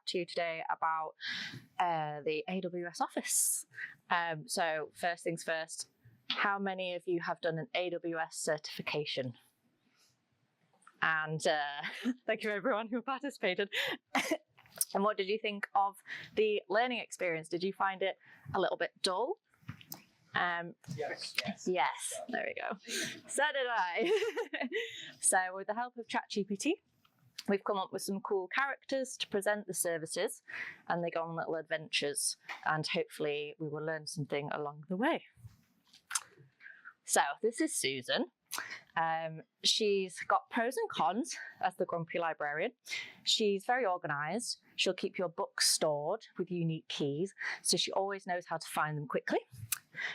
to you today about the AWS Office. So first things first, how many of you have done an AWS certification? And thank you everyone who participated. And what did you think of the learning experience? Did you find it a little bit dull? Yes. Yes, there we go. So did I. So with the help of ChatGPT, we've come up with some cool characters to present the services, and they go on little adventures, and hopefully we will learn something along the way. So this is Susan. She's got pros and cons as the grumpy librarian. She's very organised. She'll keep your books stored with unique keys, so she always knows how to find them quickly.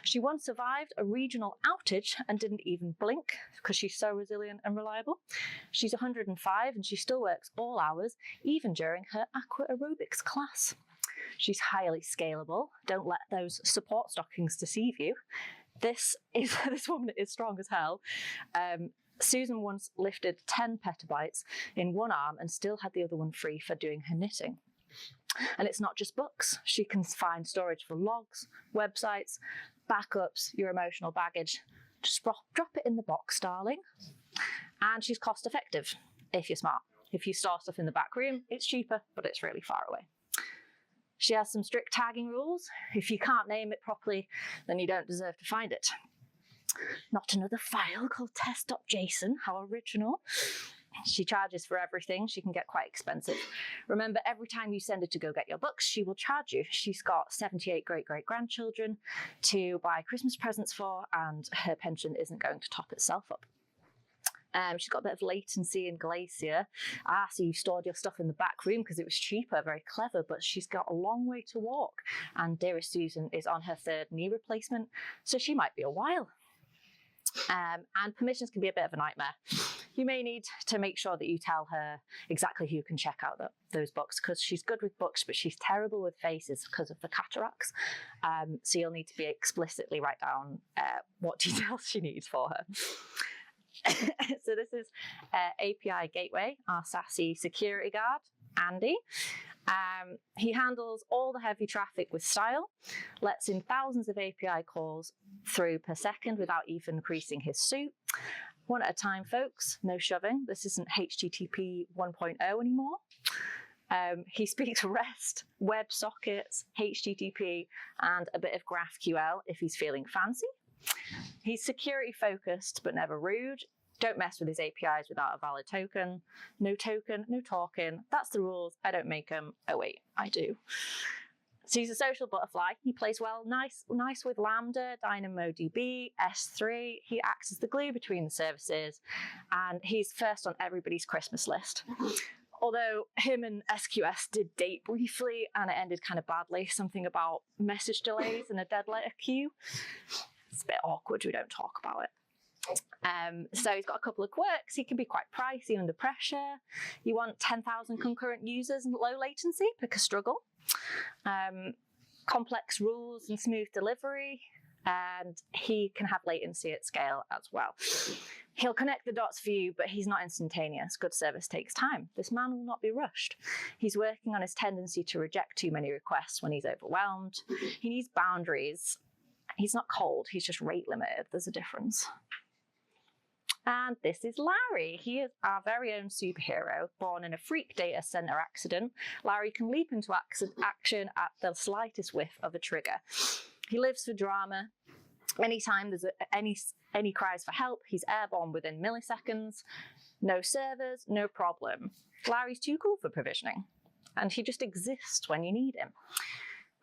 She once survived a regional outage and didn't even blink because she's so resilient and reliable. She's 105 and she still works all hours, even during her aqua aerobics class. She's highly scalable. Don't let those support stockings deceive you. This woman is strong as hell. Susan once lifted 10 petabytes in one arm and still had the other one free for doing her knitting. And it's not just books. She can find storage for logs, websites, backups, your emotional baggage. Just drop it in the box, darling. And she's cost effective if you're smart. If you store stuff in the back room, it's cheaper, but it's really far away. She has some strict tagging rules. If you can't name it properly, then you don't deserve to find it. Not another file called test.json, how original. She charges for everything. She can get quite expensive. Remember, every time you send her to go get your books, she will charge you. She's got 78 great-great-grandchildren to buy Christmas presents for, and her pension isn't going to top itself up. She's got a bit of latency in Glacier. So you stored your stuff in the back room because it was cheaper, very clever, but she's got a long way to walk. And dearest Susan is on her 3rd knee replacement, so she might be a while. And permissions can be a bit of a nightmare. You may need to make sure that you tell her exactly who can check out those books, because she's good with books, but she's terrible with faces because of the cataracts. So you'll need to be explicitly write down what details she needs for her. So this is API Gateway, our sassy security guard, Andy. He handles all the heavy traffic with style, lets in thousands of API calls through per second without even creasing his suit. One at a time, folks, no shoving. This isn't HTTP 1.0 anymore. He speaks REST, WebSockets, HTTP, and a bit of GraphQL if he's feeling fancy. He's security focused, but never rude. Don't mess with his APIs without a valid token. No token, no talking. That's the rules. I don't make them. Oh wait, I do. So he's a social butterfly. He plays well, nice with Lambda, DynamoDB, S3. He acts as the glue between the services, and he's first on everybody's Christmas list. Although him and SQS did date briefly, and it ended kind of badly. Something about message delays and a dead letter queue. It's a bit awkward. We don't talk about it. So he's got a couple of quirks. He can be quite pricey under pressure. You want 10,000 concurrent users and low latency, pick a struggle. Complex rules and smooth delivery, and he can have latency at scale as well. He'll connect the dots for you, but he's not instantaneous. Good service takes time. This man will not be rushed. He's working on his tendency to reject too many requests when he's overwhelmed. He needs boundaries. He's not cold, he's just rate limited. There's a difference. And this is Larry. He is our very own superhero, born in a freak data center accident. Larry can leap into action at the slightest whiff of a trigger. He lives for drama. Anytime there's any cries for help, he's airborne within milliseconds. No servers, no problem. Larry's too cool for provisioning, and he just exists when you need him.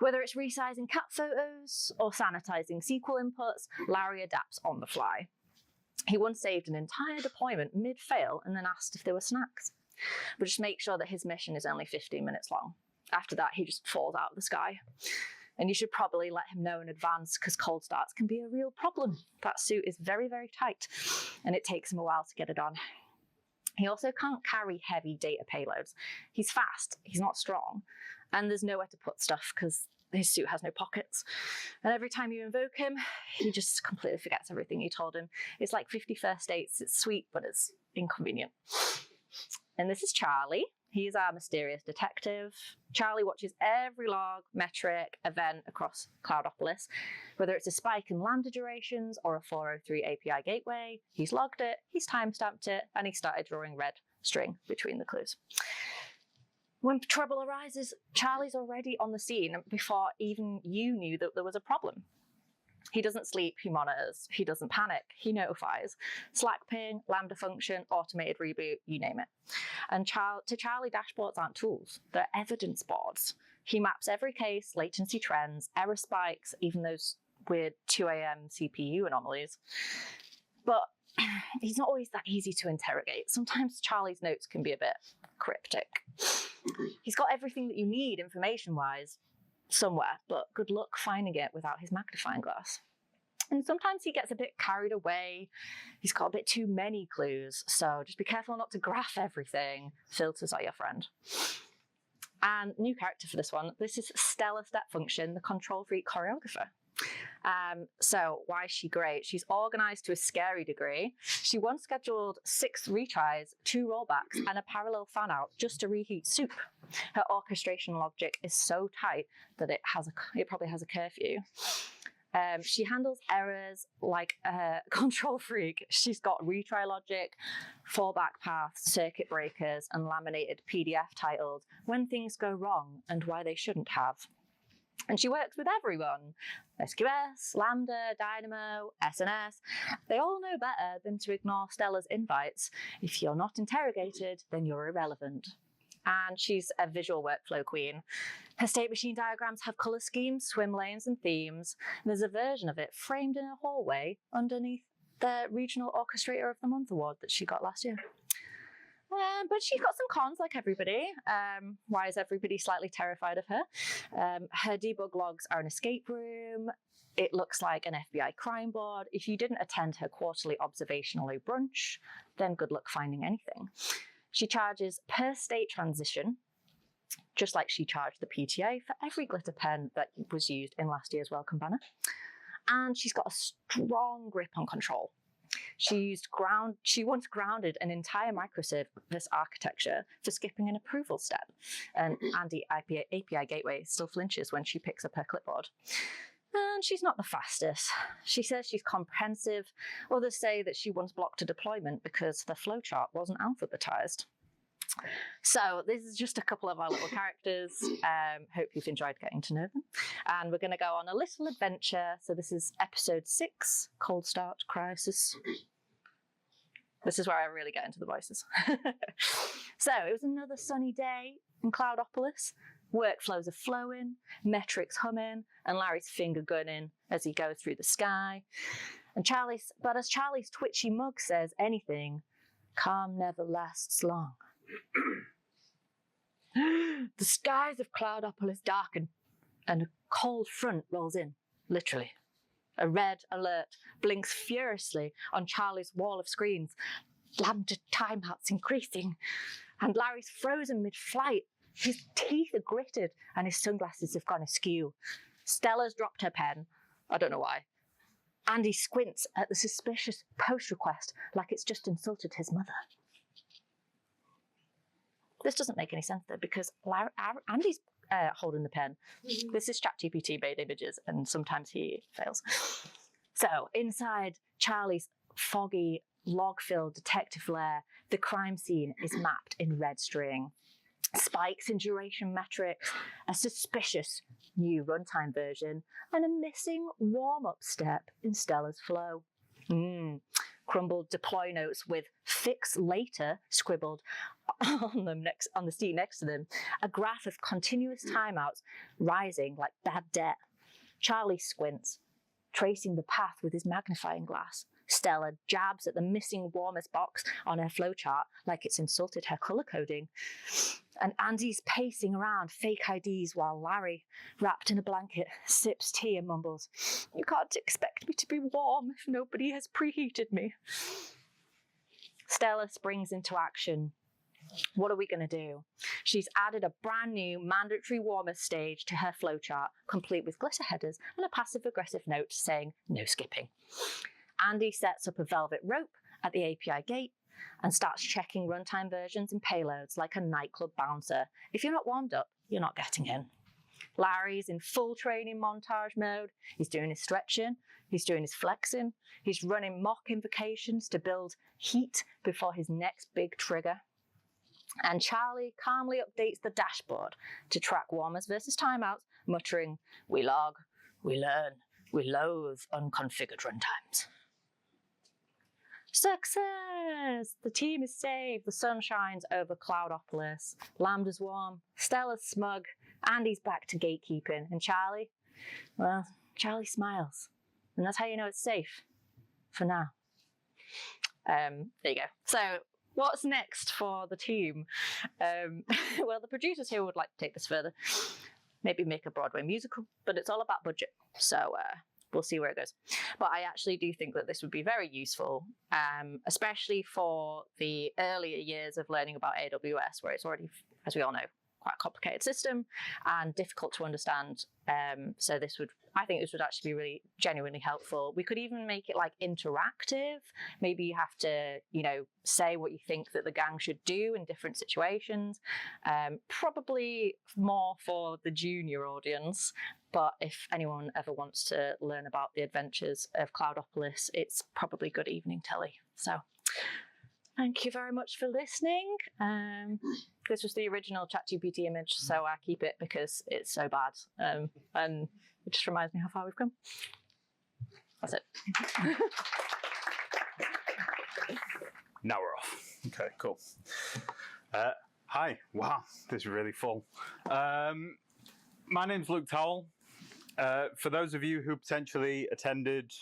Whether it's resizing cat photos or sanitizing SQL inputs, Larry adapts on the fly. He once saved an entire deployment mid-fail and then asked if there were snacks. But just make sure that his mission is only 15 minutes long. After that, he just falls out of the sky. And you should probably let him know in advance, because cold starts can be a real problem. That suit is very, very tight, and it takes him a while to get it on. He also can't carry heavy data payloads. He's fast, he's not strong, and there's nowhere to put stuff because his suit has no pockets. And every time you invoke him, he just completely forgets everything you told him. It's like 50 first dates. It's sweet, but it's inconvenient. And this is Charlie. He's our mysterious detective. Charlie watches every log, metric, event across Cloudopolis. Whether it's a spike in lambda durations or a 403 API gateway, he's logged it, he's timestamped it, and he started drawing red string between the clues. When trouble arises, Charlie's already on the scene before even you knew that there was a problem. He doesn't sleep, he monitors. He doesn't panic, he notifies. Slack ping, lambda function, automated reboot, you name it. And to Charlie, dashboards aren't tools, they're evidence boards. He maps every case, latency trends, error spikes, even those weird 2 a.m. CPU anomalies. But he's not always that easy to interrogate. Sometimes Charlie's notes can be a bit cryptic. He's got everything that you need information-wise, somewhere, but good luck finding it without his magnifying glass. And sometimes he gets a bit carried away. He's got a bit too many clues, so just be careful not to graph everything. Filters are your friend. And new character for this one, this is Stella Step Function, the control freak choreographer. So why is she great? She's organized to a scary degree. She once scheduled 6 retries, 2 rollbacks, and a parallel fan out just to reheat soup. Her orchestration logic is so tight that it probably has a curfew. She handles errors like a control freak. She's got retry logic, fallback paths, circuit breakers, and laminated PDF titled When Things Go Wrong and Why They Shouldn't Have. And she works with everyone. SQS, Lambda, Dynamo, SNS. They all know better than to ignore Stella's invites. If you're not interrogated, then you're irrelevant. And she's a visual workflow queen. Her state machine diagrams have color schemes, swim lanes, and themes. And there's a version of it framed in a hallway underneath the Regional Orchestrator of the Month award that she got last year. But she's got some cons like everybody. Why is everybody slightly terrified of her? Her debug logs are an escape room. It looks like an FBI crime board. If you didn't attend her quarterly observational brunch, then good luck finding anything. She charges per state transition, just like she charged the PTA for every glitter pen that was used in last year's welcome banner. And she's got a strong grip on control. She once grounded an entire microservice architecture for skipping an approval step. And Andy API Gateway still flinches when she picks up her clipboard. And she's not the fastest. She says she's comprehensive. Others say that she once blocked a deployment because the flowchart wasn't alphabetized. So this is just a couple of our little characters. Hope you've enjoyed getting to know them. And we're going to go on a little adventure. So this is episode 6, Cold Start Crisis. This is where I really get into the voices. So it was another sunny day in Cloudopolis. Workflows are flowing, metrics humming, and Larry's finger gunning as he goes through the sky. But as Charlie's twitchy mug says anything, calm never lasts long. The skies of Cloudopolis darken, and a cold front rolls in, literally. A red alert blinks furiously on Charlie's wall of screens. Lambda timeouts increasing, and Larry's frozen mid-flight. His teeth are gritted, and his sunglasses have gone askew. Stella's dropped her pen. I don't know why. Andy squints at the suspicious post request like it's just insulted his mother. This doesn't make any sense though, because Andy's holding the pen. This is ChatGPT made images, and sometimes he fails. So inside Charlie's foggy, log-filled detective lair, the crime scene is mapped in red string. Spikes in duration metrics, a suspicious new runtime version, and a missing warm-up step in Stella's flow. Crumbled deploy notes with fix later scribbled on the seat next to them, a graph of continuous timeouts rising like bad debt. Charlie squints, tracing the path with his magnifying glass. Stella jabs at the missing warmest box on her flowchart like it's insulted her color coding. And Andy's pacing around fake IDs while Larry, wrapped in a blanket, sips tea and mumbles, "You can't expect me to be warm if nobody has preheated me." Stella springs into action. What are we going to do? She's added a brand new mandatory warmer stage to her flowchart, complete with glitter headers and a passive-aggressive note saying no skipping. Andy sets up a velvet rope at the API gate. and starts checking runtime versions and payloads like a nightclub bouncer. If you're not warmed up, you're not getting in. Larry's in full training montage mode. He's doing his stretching, he's doing his flexing, he's running mock invocations to build heat before his next big trigger. And Charlie calmly updates the dashboard to track warmers versus timeouts, muttering, "We log, we learn, we loathe unconfigured runtimes." Success! The team is saved. The sun shines over Cloudopolis. Lambda's warm, Stella's smug, Andy's back to gatekeeping. And Charlie? Well, Charlie smiles. And that's how you know it's safe. For now. There you go. So, what's next for the team? Well, the producers here would like to take this further. Maybe make a Broadway musical, but it's all about budget. So, we'll see where it goes. But I actually do think that this would be very useful, especially for the earlier years of learning about AWS, where it's already, as we all know, quite a complicated system and difficult to understand. So I think this would actually be really genuinely helpful. We could even make it like interactive. Maybe you have to, say what you think that the gang should do in different situations. Probably more for the junior audience. But if anyone ever wants to learn about the adventures of Cloudopolis, it's probably good evening telly. So thank you very much for listening. This was the original ChatGPT image, so I keep it because it's so bad. And it just reminds me how far we've come. That's it. Now we're off. Okay, cool. Hi. Wow, this is really full. My name's Luke Towell. For those of you who potentially attended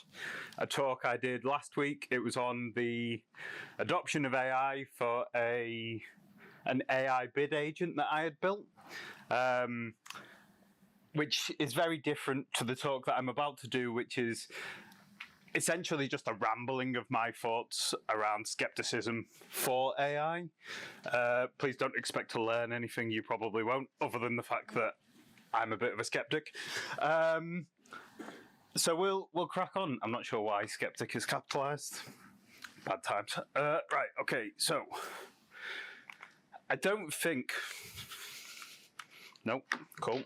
a talk I did last week, it was on the adoption of AI for an AI bid agent that I had built, which is very different to the talk that I'm about to do, which is essentially just a rambling of my thoughts around skepticism for AI. Please don't expect to learn anything. You probably won't, other than the fact that I'm a bit of a skeptic. So we'll crack on. I'm not sure why skeptic is capitalized. Bad times. Right, okay, so I don't think... Nope, cool.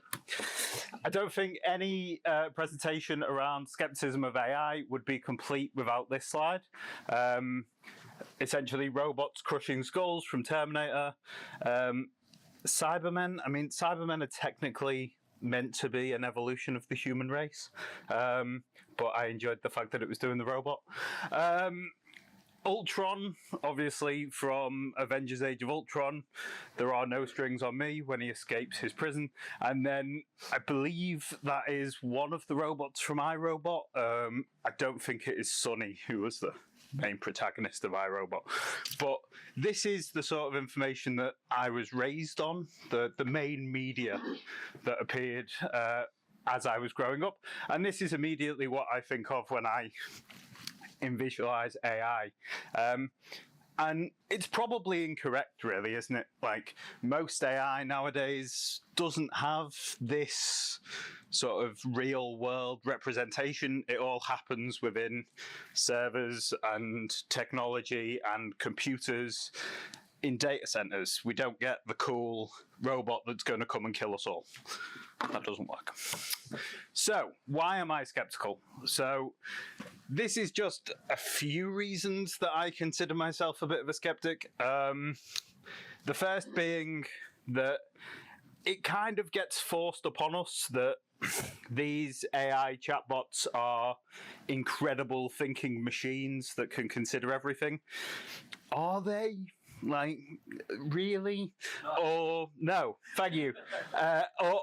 I don't think any presentation around skepticism of AI would be complete without this slide. Essentially, robots crushing skulls from Terminator. Cybermen, Cybermen are technically meant to be an evolution of the human race, but I enjoyed the fact that it was doing the robot. Ultron, obviously from Avengers Age of Ultron, there are no strings on me when he escapes his prison. And then I believe that is one of the robots from iRobot. I don't think it is Sonny who was the main protagonist of iRobot. But this is the sort of information that I was raised on, the main media that appeared as I was growing up. And this is immediately what I think of when I visualize AI. And it's probably incorrect, really, isn't it? Like, most AI nowadays doesn't have this sort of real world representation. It all happens within servers and technology and computers in data centers. We don't get the cool robot that's going to come and kill us all. That doesn't work. So, why am I skeptical? So, this is just a few reasons that I consider myself a bit of a skeptic. The first being that it kind of gets forced upon us that these AI chatbots are incredible thinking machines that can consider everything. Are they? Like, really? Or no, thank you.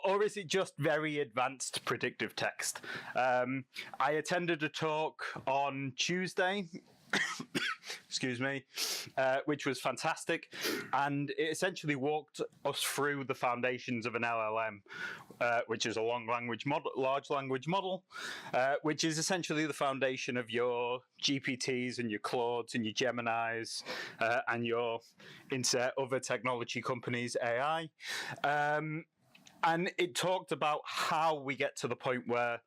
Or is it just very advanced predictive text? I attended a talk on Tuesday, excuse me, which was fantastic, and it essentially walked us through the foundations of an LLM, which is a large language model, which is essentially the foundation of your GPTs and your Claudes and your Geminis and your insert other technology companies' AI. And it talked about how we get to the point where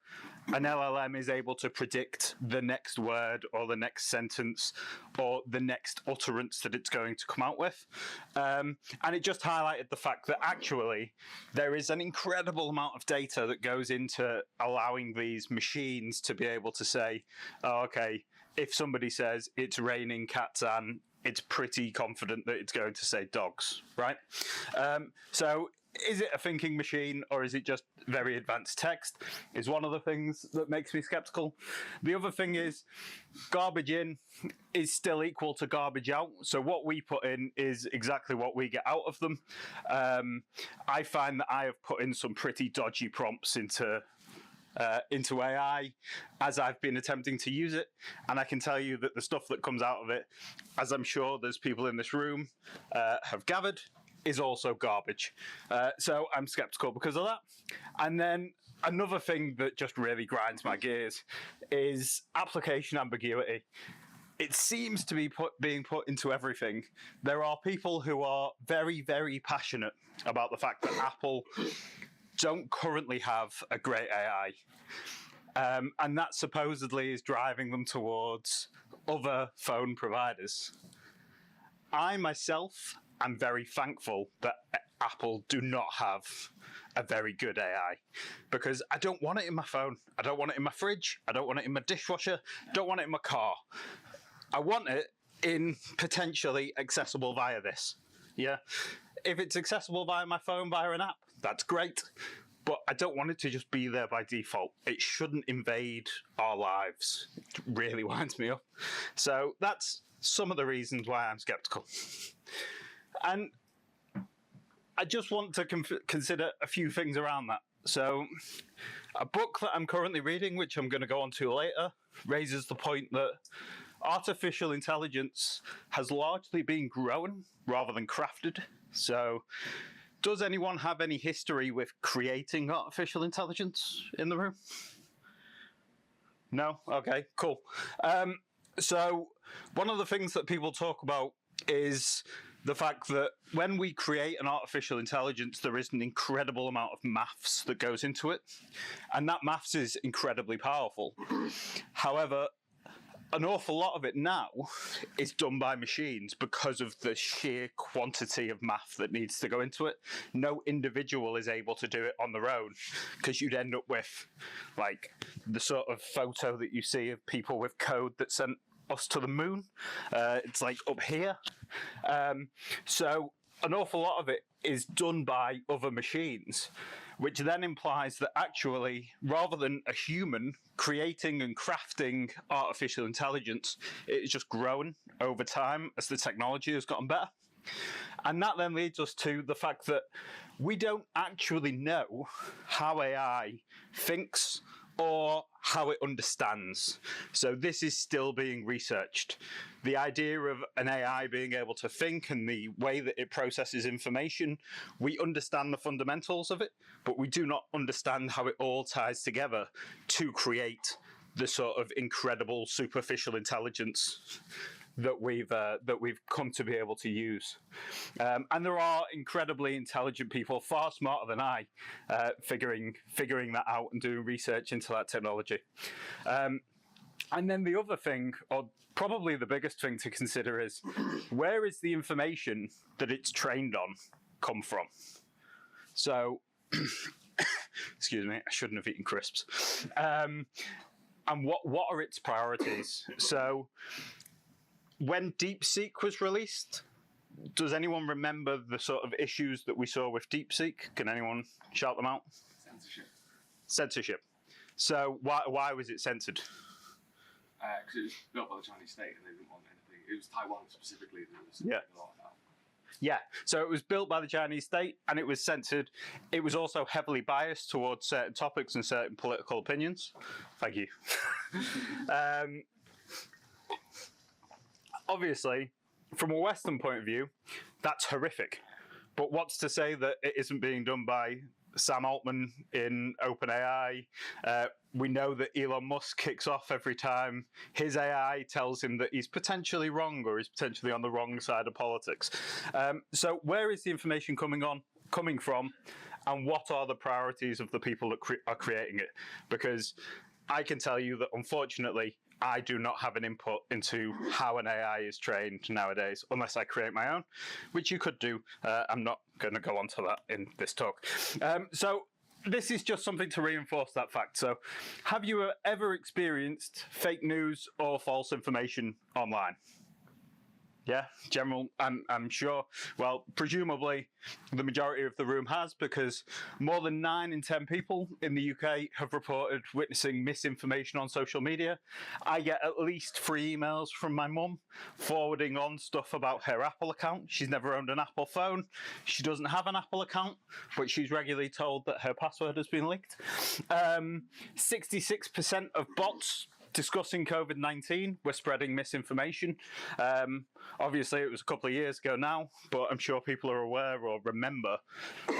an LLM is able to predict the next word or the next sentence or the next utterance that it's going to come out with. And it just highlighted the fact that actually there is an incredible amount of data that goes into allowing these machines to be able to say, oh, okay, if somebody says it's raining cats and it's pretty confident that it's going to say dogs, right? So is it a thinking machine or is it just very advanced text is one of the things that makes me skeptical. The other thing is garbage in is still equal to garbage out. So what we put in is exactly what we get out of them. I find that I have put in some pretty dodgy prompts into AI as I've been attempting to use it, and I can tell you that the stuff that comes out of it, as I'm sure there's people in this room have gathered, is also garbage. So I'm skeptical because of that. And then another thing that just really grinds my gears is application ambiguity. It seems to be being put into everything. There are people who are very, very passionate about the fact that Apple don't currently have a great AI. And that supposedly is driving them towards other phone providers. I myself am very thankful that Apple do not have a very good AI, because I don't want it in my phone. I don't want it in my fridge. I don't want it in my dishwasher. I don't want it in my car. I want it in potentially accessible via this. Yeah. If it's accessible via my phone, via an app, that's great. But I don't want it to just be there by default. It shouldn't invade our lives. It really winds me up. So that's some of the reasons why I'm skeptical. And I just want to consider a few things around that. So a book that I'm currently reading, which I'm going to go on to later, raises the point that artificial intelligence has largely been grown rather than crafted. So does anyone have any history with creating artificial intelligence in the room? No? Okay, cool. So one of the things that people talk about is the fact that when we create an artificial intelligence, there is an incredible amount of maths that goes into it. And that maths is incredibly powerful. However, an awful lot of it now is done by machines because of the sheer quantity of math that needs to go into it. No individual is able to do it on their own, because you'd end up with like the sort of photo that you see of people with code that sent us to the moon. It's like up here. So an awful lot of it is done by other machines, which then implies that actually, rather than a human creating and crafting artificial intelligence, it is just grown over time as the technology has gotten better. And that then leads us to the fact that we don't actually know how AI thinks or how it understands. So this is still being researched. The idea of an AI being able to think and the way that it processes information, we understand the fundamentals of it, but we do not understand how it all ties together to create the sort of incredible superficial intelligence that we've come to be able to use. And there are incredibly intelligent people, far smarter than I, figuring that out and doing research into that technology. And then the other thing, or probably the biggest thing to consider, is where is the information that it's trained on come from? So, excuse me, I shouldn't have eaten crisps. And what are its priorities? So, when DeepSeek was released, does anyone remember the sort of issues that we saw with DeepSeek? Can anyone shout them out? Censorship. So why was it censored? Because it was built by the Chinese state and they didn't want anything. It was Taiwan specifically that was censoring a lot of that. Yeah, so it was built by the Chinese state and it was censored. It was also heavily biased towards certain topics and certain political opinions. Thank you. Obviously, from a Western point of view, that's horrific. But what's to say that it isn't being done by Sam Altman in OpenAI? We know that Elon Musk kicks off every time his AI tells him that he's potentially wrong or he's potentially on the wrong side of politics. So where is the information coming from, and what are the priorities of the people that are creating it? Because I can tell you that unfortunately, I do not have an input into how an AI is trained nowadays, unless I create my own, which you could do. I'm not going to go on to that in this talk. So this is just something to reinforce that fact. So have you ever experienced fake news or false information online? Yeah, general, I'm sure. Well, presumably the majority of the room has, because more than 9 in 10 people in the UK have reported witnessing misinformation on social media. I get at least 3 emails from my mum forwarding on stuff about her Apple account. She's never owned an Apple phone. She doesn't have an Apple account, but she's regularly told that her password has been leaked. 66% of bots discussing COVID-19 were spreading misinformation. Obviously, it was a couple of years ago now, but I'm sure people are aware or remember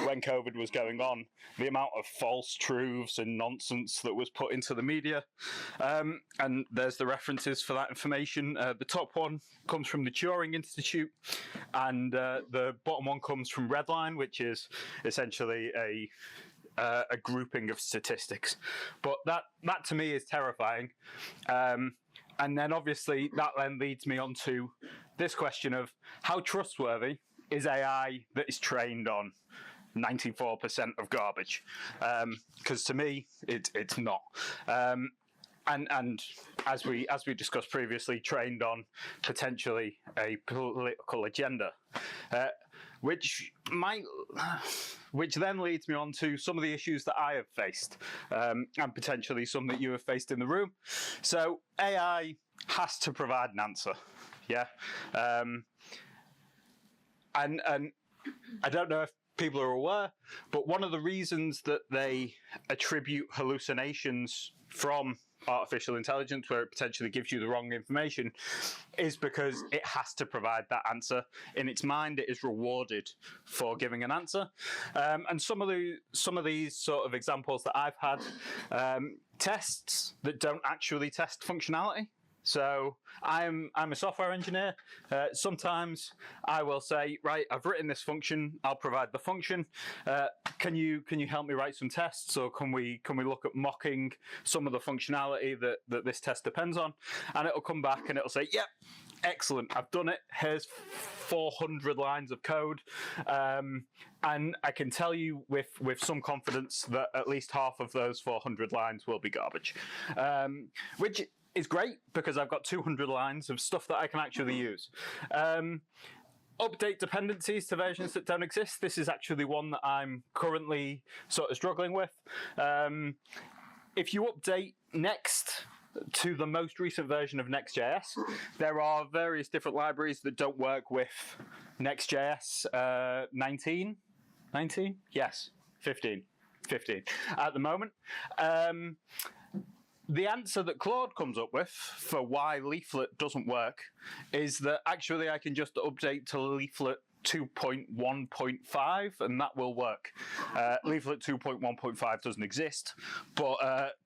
when COVID was going on, the amount of false truths and nonsense that was put into the media. And there's the references for that information. The top one comes from the Turing Institute, and the bottom one comes from Redline, which is essentially a grouping of statistics. But that to me is terrifying. And then obviously that then leads me on to this question of how trustworthy is AI that is trained on 94% of garbage? Because to me, it's not. And as we discussed previously, trained on potentially a political agenda, which then leads me on to some of the issues that I have faced, and potentially some that you have faced in the room. So AI has to provide an answer, yeah. And I don't know if people are aware, but one of the reasons that they attribute hallucinations from artificial intelligence, where it potentially gives you the wrong information, is because it has to provide that answer. In its mind, it is rewarded for giving an answer. And some of these sort of examples that I've had, tests that don't actually test functionality. So I'm a software engineer. Sometimes I will say, right, I've written this function. I'll provide the function. Can you help me write some tests, or can we look at mocking some of the functionality that this test depends on? And it'll come back and it'll say, yep, excellent, I've done it. Here's 400 lines of code, and I can tell you with some confidence that at least half of those 400 lines will be garbage, which is great because I've got 200 lines of stuff that I can actually use. Update dependencies to versions that don't exist. This is actually one that I'm currently sort of struggling with. If you update Next to the most recent version of Next.js, there are various different libraries that don't work with Next.js 19? Yes, 15 at the moment. The answer that Claude comes up with for why Leaflet doesn't work is that actually I can just update to Leaflet 2.1.5 and that will work. Leaflet 2.1.5 doesn't exist, but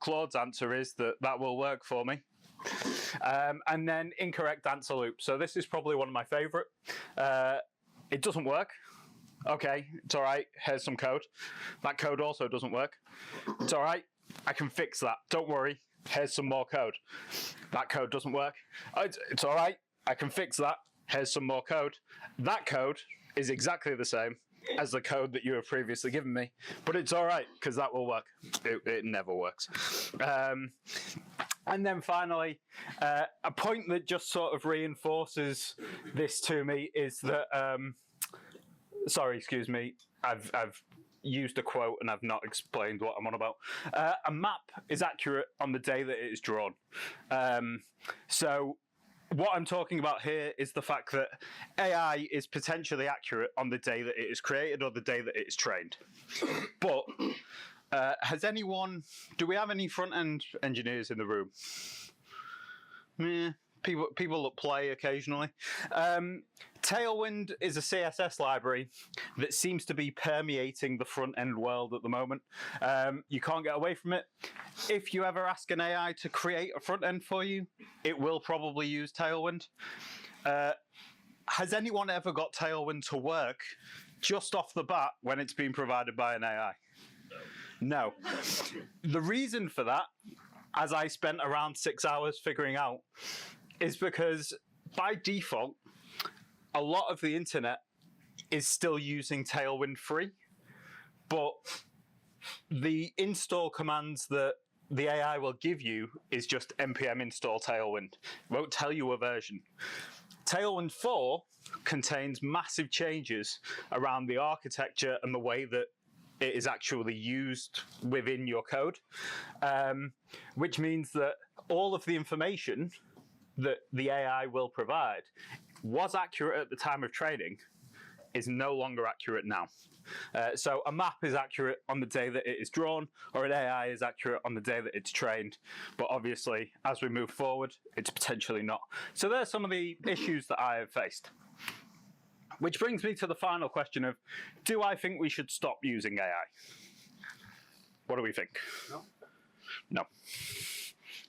Claude's answer is that will work for me. And then incorrect answer loop. So this is probably one of my favorite. It doesn't work. Okay, it's all right. Here's some code. That code also doesn't work. It's all right. I can fix that. Don't worry. Here's some more code. That code doesn't work. It's all right. I can fix that. Here's some more code. That code is exactly the same as the code that you have previously given me, but it's all right because that will work. It never works. And then finally, a point that just sort of reinforces this to me is that, sorry, excuse me, I've used a quote and I've not explained what I'm on about. A map is accurate on the day that it is drawn. So what I'm talking about here is the fact that AI is potentially accurate on the day that it is created or the day that it is trained. But do we have any front-end engineers in the room? People that play occasionally. Tailwind is a CSS library that seems to be permeating the front-end world at the moment. You can't get away from it. If you ever ask an AI to create a front-end for you, it will probably use Tailwind. Has anyone ever got Tailwind to work just off the bat when it's been provided by an AI? No. The reason for that as I spent around 6 hours figuring out, is because by default, a lot of the internet is still using Tailwind free, but the install commands that the AI will give you is just npm install Tailwind. It won't tell you a version. Tailwind 4 contains massive changes around the architecture and the way that it is actually used within your code, which means that all of the information that the AI will provide was accurate at the time of training is no longer accurate now. So a map is accurate on the day that it is drawn, or an AI is accurate on the day that it's trained. But obviously, as we move forward, it's potentially not. So there's some of the issues that I have faced. Which brings me to the final question of, do I think we should stop using AI? What do we think? No. No.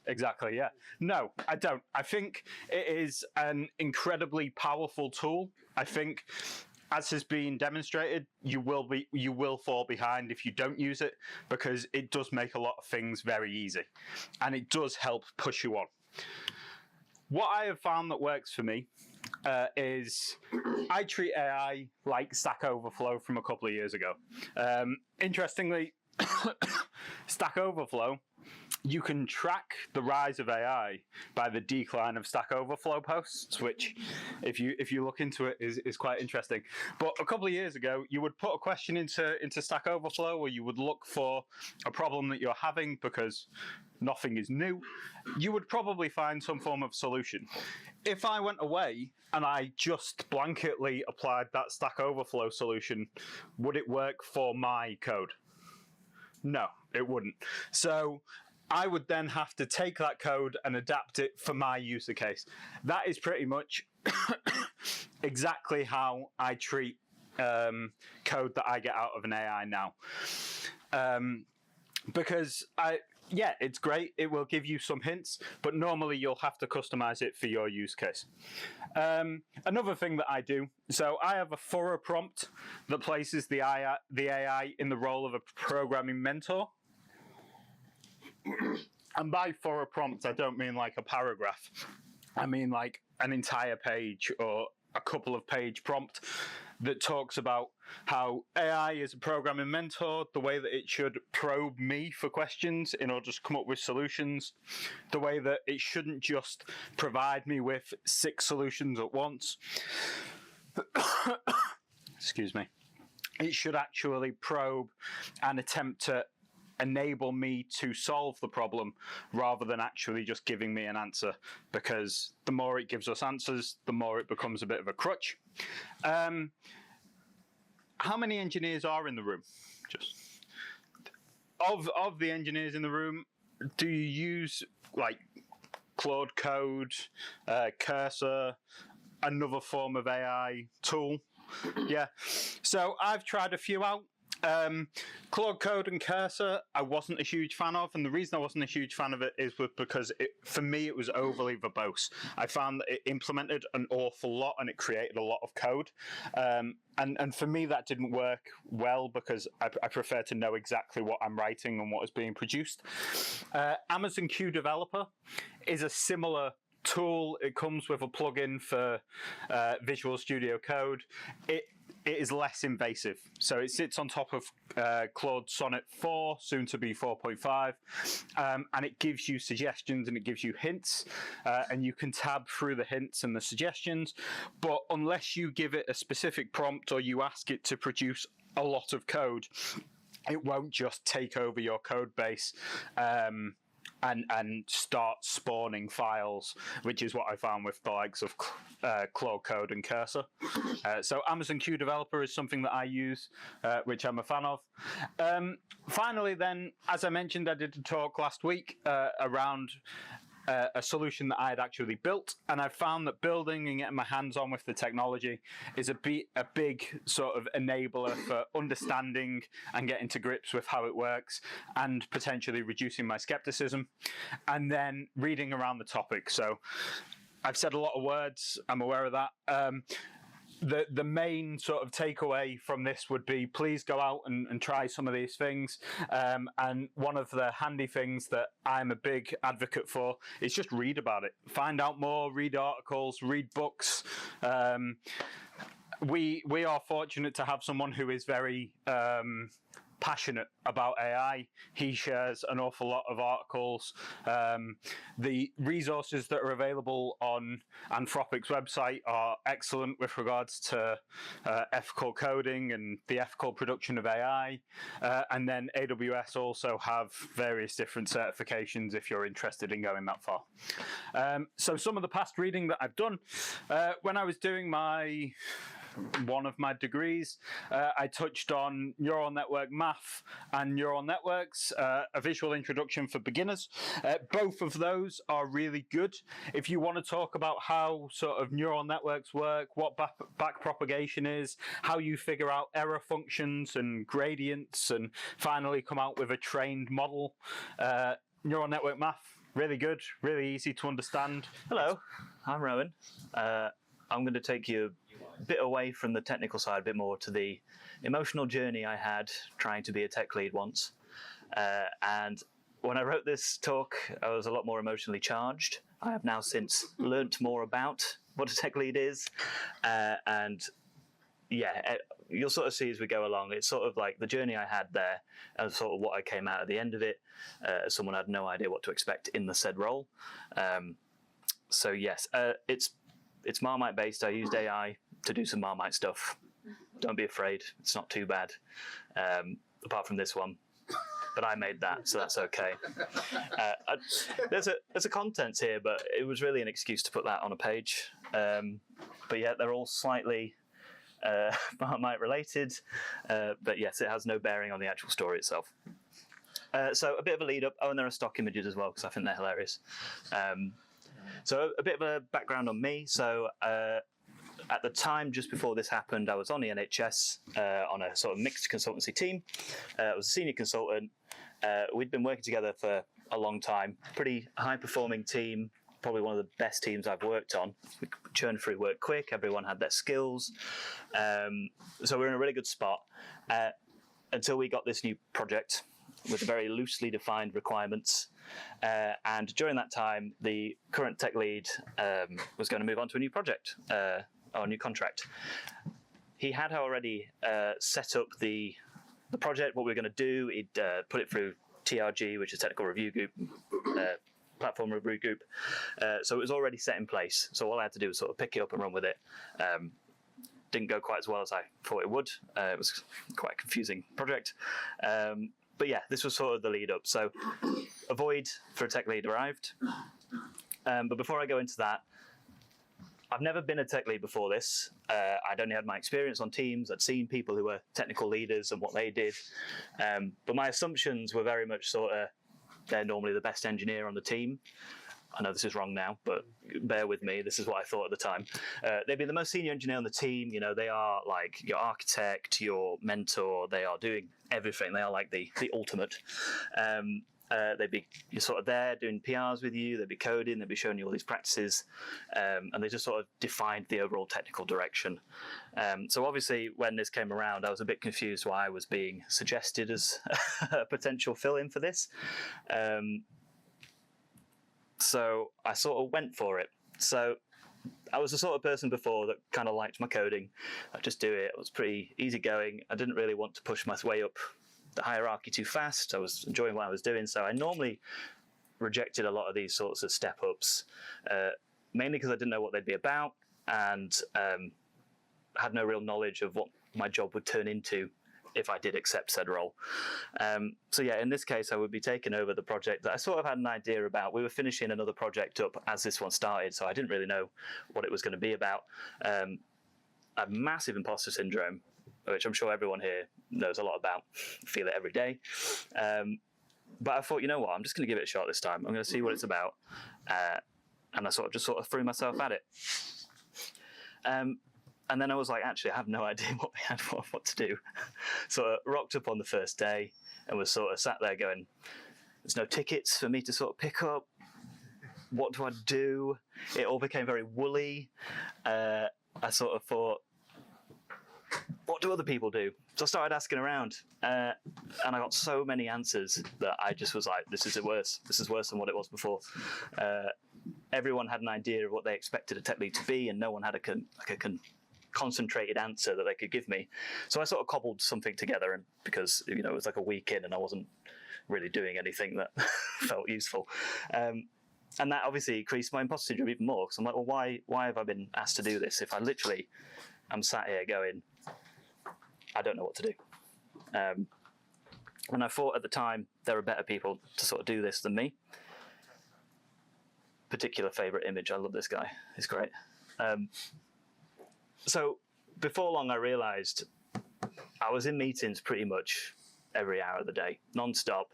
Exactly, yeah. No, I don't. I think it is an incredibly powerful tool. I think, as has been demonstrated, you will fall behind if you don't use it, because it does make a lot of things very easy, and it does help push you on. What I have found that works for me is I treat AI like Stack Overflow from a couple of years ago. Interestingly, Stack Overflow, you can track the rise of AI by the decline of Stack Overflow posts, which, if you look into it, is quite interesting. But a couple of years ago, you would put a question into Stack Overflow, or you would look for a problem that you're having because nothing is new. You would probably find some form of solution. If I went away and I just blanketly applied that Stack Overflow solution, would it work for my code? No, it wouldn't. So I would then have to take that code and adapt it for my user case. That is pretty much exactly how I treat code that I get out of an AI now. Because yeah, it's great. It will give you some hints, but normally you'll have to customize it for your use case. Another thing that I do, so I have a thorough prompt that places the AI in the role of a programming mentor. And by thorough prompt, I don't mean like a paragraph. I mean like an entire page or a couple of page prompt that talks about how AI is a programming mentor, the way that it should probe me for questions in order to come up with solutions, the way that it shouldn't just provide me with 6 solutions at once. Excuse me. It should actually probe and attempt to enable me to solve the problem rather than actually just giving me an answer, because the more it gives us answers, the more it becomes a bit of a crutch. How many engineers are in the room? Just of the engineers in the room, do you use like Claude Code, Cursor, another form of AI tool? Yeah. So I've tried a few out. Claude Code and Cursor, I wasn't a huge fan of, and the reason I wasn't a huge fan of it is because for me it was overly verbose. I found that it implemented an awful lot and it created a lot of code, and for me that didn't work well, because I prefer to know exactly what I'm writing and what is being produced. Amazon Q Developer is a similar tool. It comes with a plugin for Visual Studio Code. It is less invasive. So it sits on top of Claude Sonnet 4, soon to be 4.5, and it gives you suggestions and it gives you hints, and you can tab through the hints and the suggestions, but unless you give it a specific prompt or you ask it to produce a lot of code, it won't just take over your code base and start spawning files, which is what I found with the likes of Claude Code and Cursor. So Amazon Q Developer is something that I use, which I'm a fan of. Finally then, as I mentioned, I did a talk last week around a solution that I had actually built, and I found that building and getting my hands on with the technology is a big sort of enabler for understanding and getting to grips with how it works, and potentially reducing my skepticism, and then reading around the topic. So I've said a lot of words, I'm aware of that. the main sort of takeaway from this would be please go out and try some of these things. And one of the handy things that I'm a big advocate for is just read about it. Find out more, read articles, read books. We are fortunate to have someone who is very passionate about AI. He shares an awful lot of articles. The resources that are available on Anthropic's website are excellent with regards to ethical coding and the ethical production of AI. And then AWS also have various different certifications if you're interested in going that far. So some of the past reading that I've done, when I was doing one of my degrees, I touched on neural network math and neural networks, a visual introduction for beginners. Both of those are really good. If you want to talk about how sort of neural networks work, what back propagation is, how you figure out error functions and gradients, and finally come out with a trained model, neural network math, really good, really easy to understand. Hello, I'm Rowan. I'm going to take you a bit away from the technical side, a bit more to the emotional journey I had trying to be a tech lead once. And when I wrote this talk, I was a lot more emotionally charged. I have now since learnt more about what a tech lead is. And yeah, you'll sort of see as we go along, it's sort of like the journey I had there and sort of what I came out at the end of it. Someone had no idea what to expect in the said role. So yes, it's Marmite based. I used AI to do some Marmite stuff. Don't be afraid, it's not too bad, apart from this one. But I made that, so that's okay. There's a contents here, but it was really an excuse to put that on a page. But yeah, they're all slightly Marmite related. But yes, it has no bearing on the actual story itself. So a bit of a lead up. Oh, and there are stock images as well, because I think they're hilarious. So a bit of a background on me. So at the time, just before this happened, I was on the NHS on a sort of mixed consultancy team. I was a senior consultant. We'd been working together for a long time. Pretty high-performing team, probably one of the best teams I've worked on. We churned through work quick. Everyone had their skills. So we're in a really good spot until we got this new project with very loosely defined requirements. And during that time, the current tech lead was going to move on to a new project, or a new contract. He had already set up the project, what we were going to do. He'd put it through TRG, which is Technical Review Group, Platform Review Group. So it was already set in place. So all I had to do was sort of pick it up and run with it. Didn't go quite as well as I thought it would. It was quite a confusing project. But yeah, this was sort of the lead up. So a void for a tech lead arrived. But before I go into that, I've never been a tech lead before this. I'd only had my experience on teams. I'd seen people who were technical leaders and what they did. But my assumptions were very much sort of, they're normally the best engineer on the team. I know this is wrong now, but bear with me. This is what I thought at the time. They'd be the most senior engineer on the team. You know, they are like your architect, your mentor. They are doing everything. They are like the ultimate. They'd be you're sort of there doing PRs with you. They'd be coding. They'd be showing you all these practices, and they just sort of defined the overall technical direction. So obviously, when this came around, I was a bit confused why I was being suggested as a potential fill-in for this. So I sort of went for it. So I was the sort of person before that kind of liked my coding. I'd just do it. It was pretty easygoing. I didn't really want to push my way up the hierarchy too fast. I was enjoying what I was doing. So I normally rejected a lot of these sorts of step-ups, mainly because I didn't know what they'd be about and had no real knowledge of what my job would turn into if I did accept said role. So yeah, in this case, I would be taking over the project that I sort of had an idea about. We were finishing another project up as this one started, so I didn't really know what it was going to be about. I have massive imposter syndrome, which I'm sure everyone here knows a lot about. Feel it every day. But I thought, you know what, I'm just going to give it a shot this time. I'm going to see what it's about. And I sort of threw myself at it. And then I was like, actually, I have no idea what to do. So I rocked up on the first day and was sort of sat there going, there's no tickets for me to sort of pick up. What do I do? It all became very woolly. I sort of thought, what do other people do? So I started asking around, and I got so many answers that I just was like, this is worse. This is worse than what it was before. Everyone had an idea of what they expected a tech lead to be, and no one had a concentrated answer that they could give me. So I sort of cobbled something together, and because it was like a week in and I wasn't really doing anything that felt useful. And that obviously increased my imposter syndrome even more, because I'm like, well, why have I been asked to do this if I literally am sat here going, I don't know what to do. And I thought at the time there were better people to sort of do this than me. Particular favourite image, I love this guy, he's great. So before long I realised I was in meetings pretty much every hour of the day, non-stop.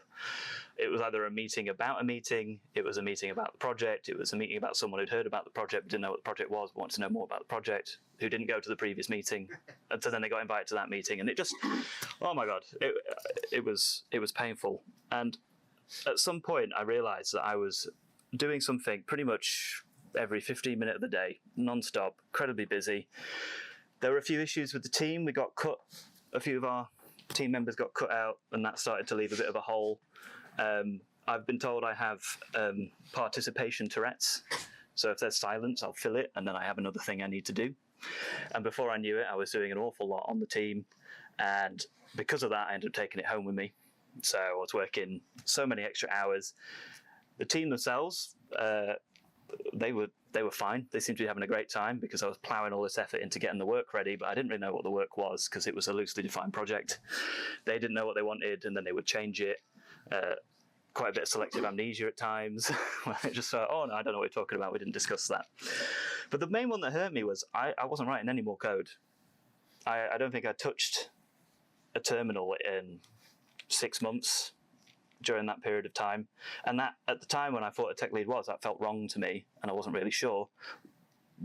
It was either a meeting about a meeting, it was a meeting about the project, it was a meeting about someone who'd heard about the project but didn't know what the project was, wanted to know more about the project, who didn't go to the previous meeting, and so then they got invited to that meeting, and it just, oh my God, it was painful. And at some point I realised that I was doing something pretty much every 15 minutes of the day, non-stop, incredibly busy. There were a few issues with the team. We got cut, a few of our team members got cut out, and that started to leave a bit of a hole. I've been told I have participation Tourette's. So if there's silence, I'll fill it, and then I have another thing I need to do. And before I knew it, I was doing an awful lot on the team. And because of that, I ended up taking it home with me. So I was working so many extra hours. The team themselves, they were fine. They seemed to be having a great time because I was ploughing all this effort into getting the work ready, but I didn't really know what the work was because it was a loosely defined project. They didn't know what they wanted, and then they would change it. Quite a bit of selective amnesia at times. I just thought, oh no, I don't know what you're talking about. We didn't discuss that. But the main one that hurt me was I wasn't writing any more code. I don't think I touched a terminal in 6 months during that period of time. And that, at the time when I thought a tech lead was, that felt wrong to me, and I wasn't really sure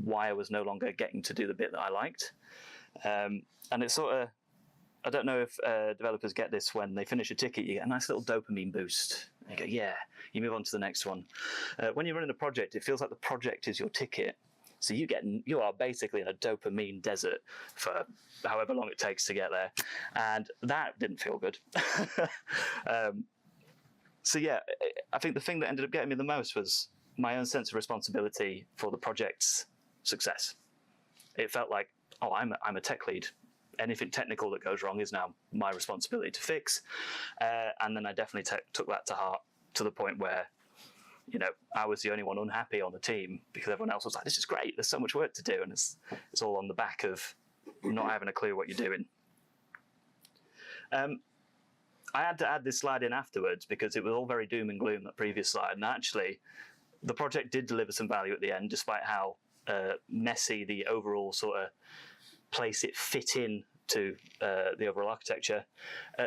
why I was no longer getting to do the bit that I liked. And it's sort of, I don't know if developers get this when they finish a ticket, you get a nice little dopamine boost. You go, yeah, you move on to the next one. When you're running a project, it feels like the project is your ticket. So you are basically in a dopamine desert for however long it takes to get there. And that didn't feel good. So yeah, I think the thing that ended up getting me the most was my own sense of responsibility for the project's success. It felt like, oh, I'm a tech lead. Anything technical that goes wrong is now my responsibility to fix. And then I definitely took that to heart, to the point where, I was the only one unhappy on the team because everyone else was like, this is great, there's so much work to do. And it's all on the back of not having a clue what you're doing. I had to add this slide in afterwards because it was all very doom and gloom, that previous slide. And actually, the project did deliver some value at the end, despite how messy the overall sort of place it fit in to the overall architecture.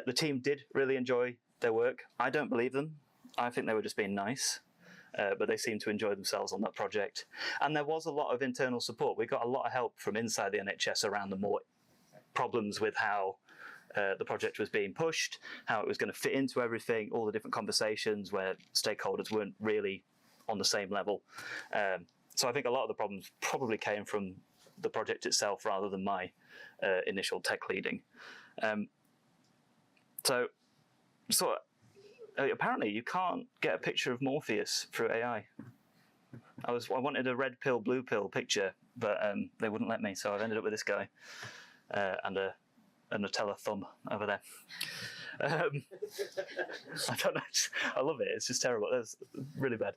The team did really enjoy their work. I don't believe them. I think they were just being nice, but they seemed to enjoy themselves on that project. And there was a lot of internal support. We got a lot of help from inside the NHS around the more problems with how the project was being pushed, how it was going to fit into everything, all the different conversations where stakeholders weren't really on the same level. So I think a lot of the problems probably came from the project itself rather than my initial tech leading. So apparently you can't get a picture of Morpheus through AI. I wanted a red pill, blue pill picture, but they wouldn't let me, so I've ended up with this guy and a Nutella thumb over there. I don't know, I love it, it's just terrible, it's really bad.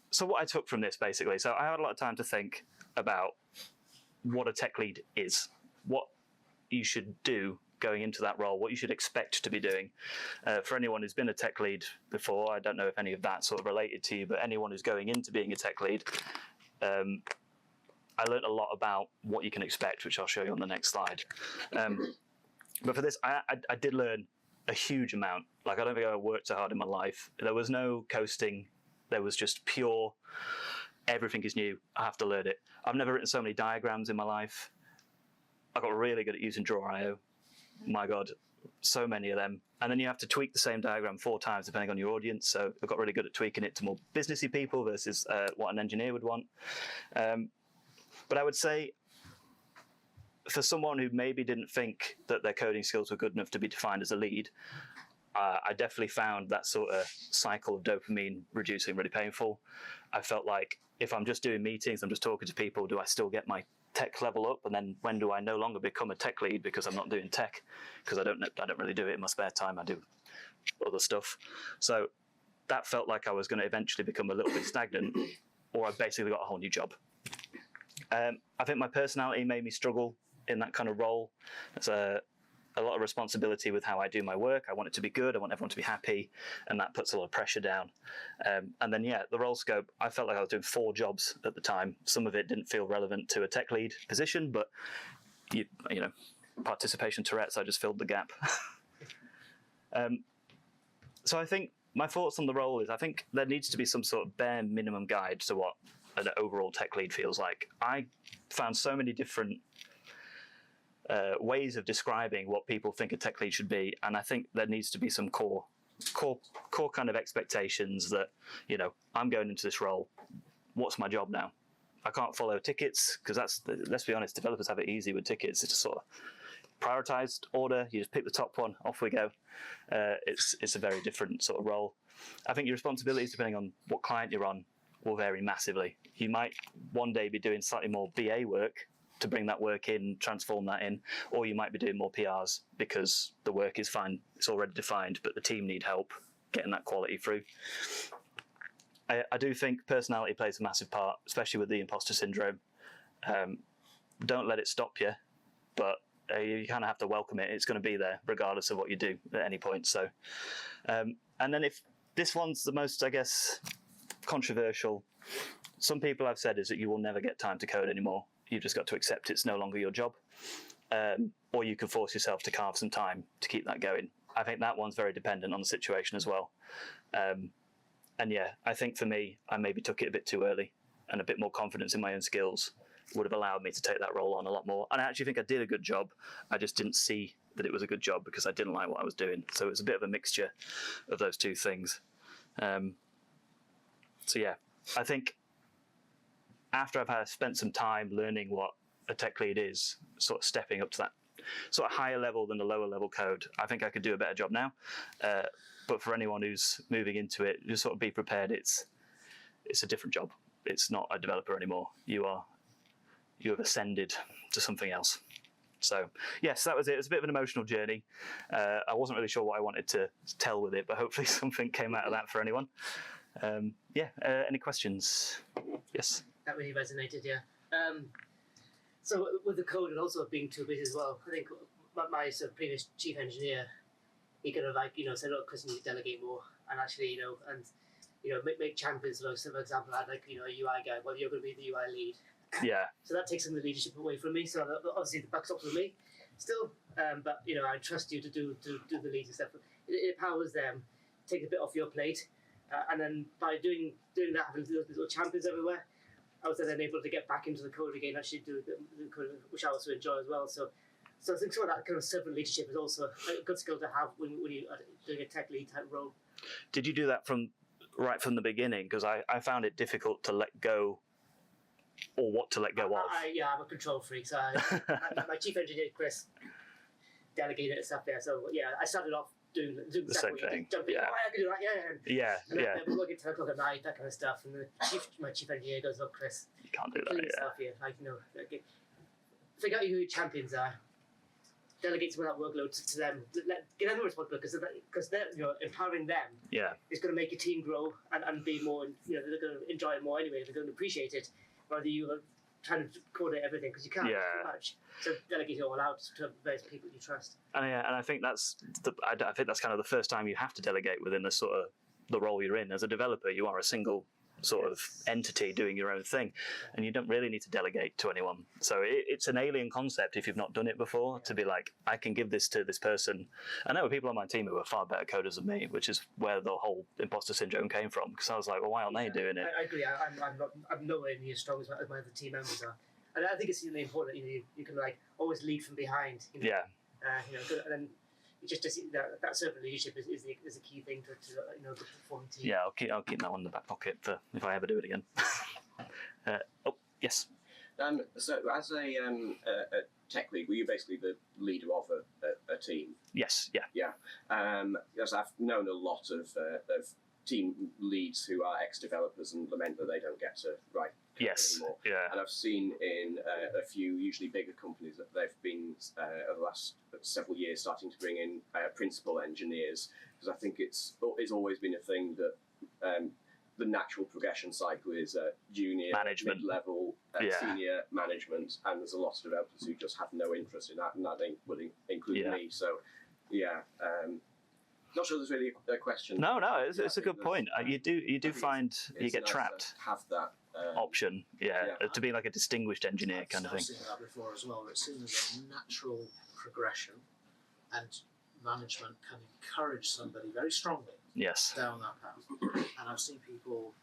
So what I took from this, basically, so I had a lot of time to think about what a tech lead is, what you should do going into that role, what you should expect to be doing. For anyone who's been a tech lead before, I don't know if any of that sort of related to you, but anyone who's going into being a tech lead, I learned a lot about what you can expect, which I'll show you on the next slide. But for this, I did learn a huge amount. Like, I don't think I worked so hard in my life. There was no coasting. There was just pure, everything is new. I have to learn it. I've never written so many diagrams in my life. I got really good at using Draw.io. My God, so many of them. And then you have to tweak the same diagram 4 times depending on your audience. So I got really good at tweaking it to more businessy people versus what an engineer would want. But I would say for someone who maybe didn't think that their coding skills were good enough to be defined as a lead, I definitely found that sort of cycle of dopamine reducing really painful. I felt like if I'm just doing meetings, I'm just talking to people, do I still get my tech level up? And then when do I no longer become a tech lead because I'm not doing tech? Because I don't really do it in my spare time. I do other stuff. So that felt like I was going to eventually become a little bit stagnant, or I basically got a whole new job. I think my personality made me struggle in that kind of role. There's a lot of responsibility with how I do my work. I want it to be good. I want everyone to be happy, and that puts a lot of pressure down. And then, the role scope, I felt like I was doing 4 jobs at the time. Some of it didn't feel relevant to a tech lead position, but you know, participation Tourette's, I just filled the gap. So I think my thoughts on the role is I think there needs to be some sort of bare minimum guide to what an overall tech lead feels like. I found so many different ways of describing what people think a tech lead should be, and I think there needs to be some core kind of expectations that, you know, I'm going into this role, what's my job now? I can't follow tickets, because let's be honest, developers have it easy with tickets. It's just sort of prioritized order. You just pick the top one, off we go. It's a very different sort of role. I think your responsibilities, depending on what client you're on, will vary massively. You might one day be doing slightly more BA work to bring that work in, transform that in, or you might be doing more PRs because the work is fine, it's already defined, but the team need help getting that quality through. I do think personality plays a massive part, especially with the imposter syndrome. Don't let it stop you, but you kind of have to welcome it. It's going to be there regardless of what you do at any point. So, and then if this one's the most, I guess, controversial, some people have said is that you will never get time to code anymore. You've just got to accept it's no longer your job, or you can force yourself to carve some time to keep that going. I think that one's very dependent on the situation as well. And yeah, I think for me, I maybe took it a bit too early, and a bit more confidence in my own skills would have allowed me to take that role on a lot more. And I actually think I did a good job. I just didn't see that it was a good job because I didn't like what I was doing. So it was a bit of a mixture of those two things. So yeah, I think after I've spent some time learning what a tech lead is, sort of stepping up to that sort of higher level than the lower level code, I think I could do a better job now. But for anyone who's moving into it, just sort of be prepared. It's a different job. It's not a developer anymore. You have ascended to something else. So yes, that was it. It was a bit of an emotional journey. I wasn't really sure what I wanted to tell with it, but hopefully something came out of that for anyone. Any questions? Yes. That really resonated, yeah. So with the code and also being too busy as well, I think my sort of previous chief engineer, he kind of said, look, Chris, you need to delegate more and actually, make champions. So for example, I had a UI guy, well, you're going to be the UI lead. Yeah. So that takes some of the leadership away from me. So obviously the buck stops with me still, but I trust you to do the leading stuff. It empowers them, take a bit off your plate, and then by doing that, having those little champions everywhere, I was then able to get back into the code again, actually do the code, which I also enjoy as well. So I think some of that kind of servant leadership is also a good skill to have when you are doing a tech lead type role. Did you do that right from the beginning? Because I found it difficult to let go, or what to let go of. I'm a control freak. So my chief engineer, Chris, delegated stuff there. So yeah, I started off doing the same thing. Jumping, yeah. I can do that, yeah. And then we work at 10 o'clock at night, that kind of stuff. And my chief engineer goes, look, Chris, you can't do that. stuff here. Figure out who your champions are. Delegate some of that workload to them. Get them responsibility because they're empowering them. Yeah. It's going to make your team grow and be more. They're going to enjoy it more anyway. They're going to appreciate it. Rather you are trying to coordinate everything because you can't do too much. So delegate it all out to various people you trust. And I think that's kind of the first time you have to delegate within the role you're in. As a developer, you are a single sort of entity doing your own thing, and you don't really need to delegate to anyone. So it's an alien concept if you've not done it before, to be like, I can give this to this person. And there were people on my team who were far better coders than me, which is where the whole imposter syndrome came from, because I was like, well, why aren't they doing it? I agree. I'm nowhere near as strong as my other team members are, and I think it's really important that you can always lead from behind. Yeah. And then that servant leadership is a key thing to good performing team. Yeah, I'll keep that one in the back pocket for if I ever do it again. Yes. So, as a tech lead, were you basically the leader of a team? Yes, yeah. Yeah. Because I've known a lot of team leads who are ex-developers and lament that they don't get to write code Yes, anymore. yeah. And I've seen in a few, usually bigger companies, that they've been over the last several years starting to bring in principal engineers, because I think it's always been a thing that the natural progression cycle is junior, Management. mid-level, Yeah. senior management, and there's a lot of developers who just have no interest in that, and that would include Yeah. me. So, yeah. Not sure there's really a question. No, it's I a think good point. You do find you it's get nice trapped. to have that Option, Yeah. to be like a distinguished engineer kind of I've thing. seen that before as well, where it's seen as a natural progression, and management can encourage somebody very strongly Yes. down that path. And I've seen people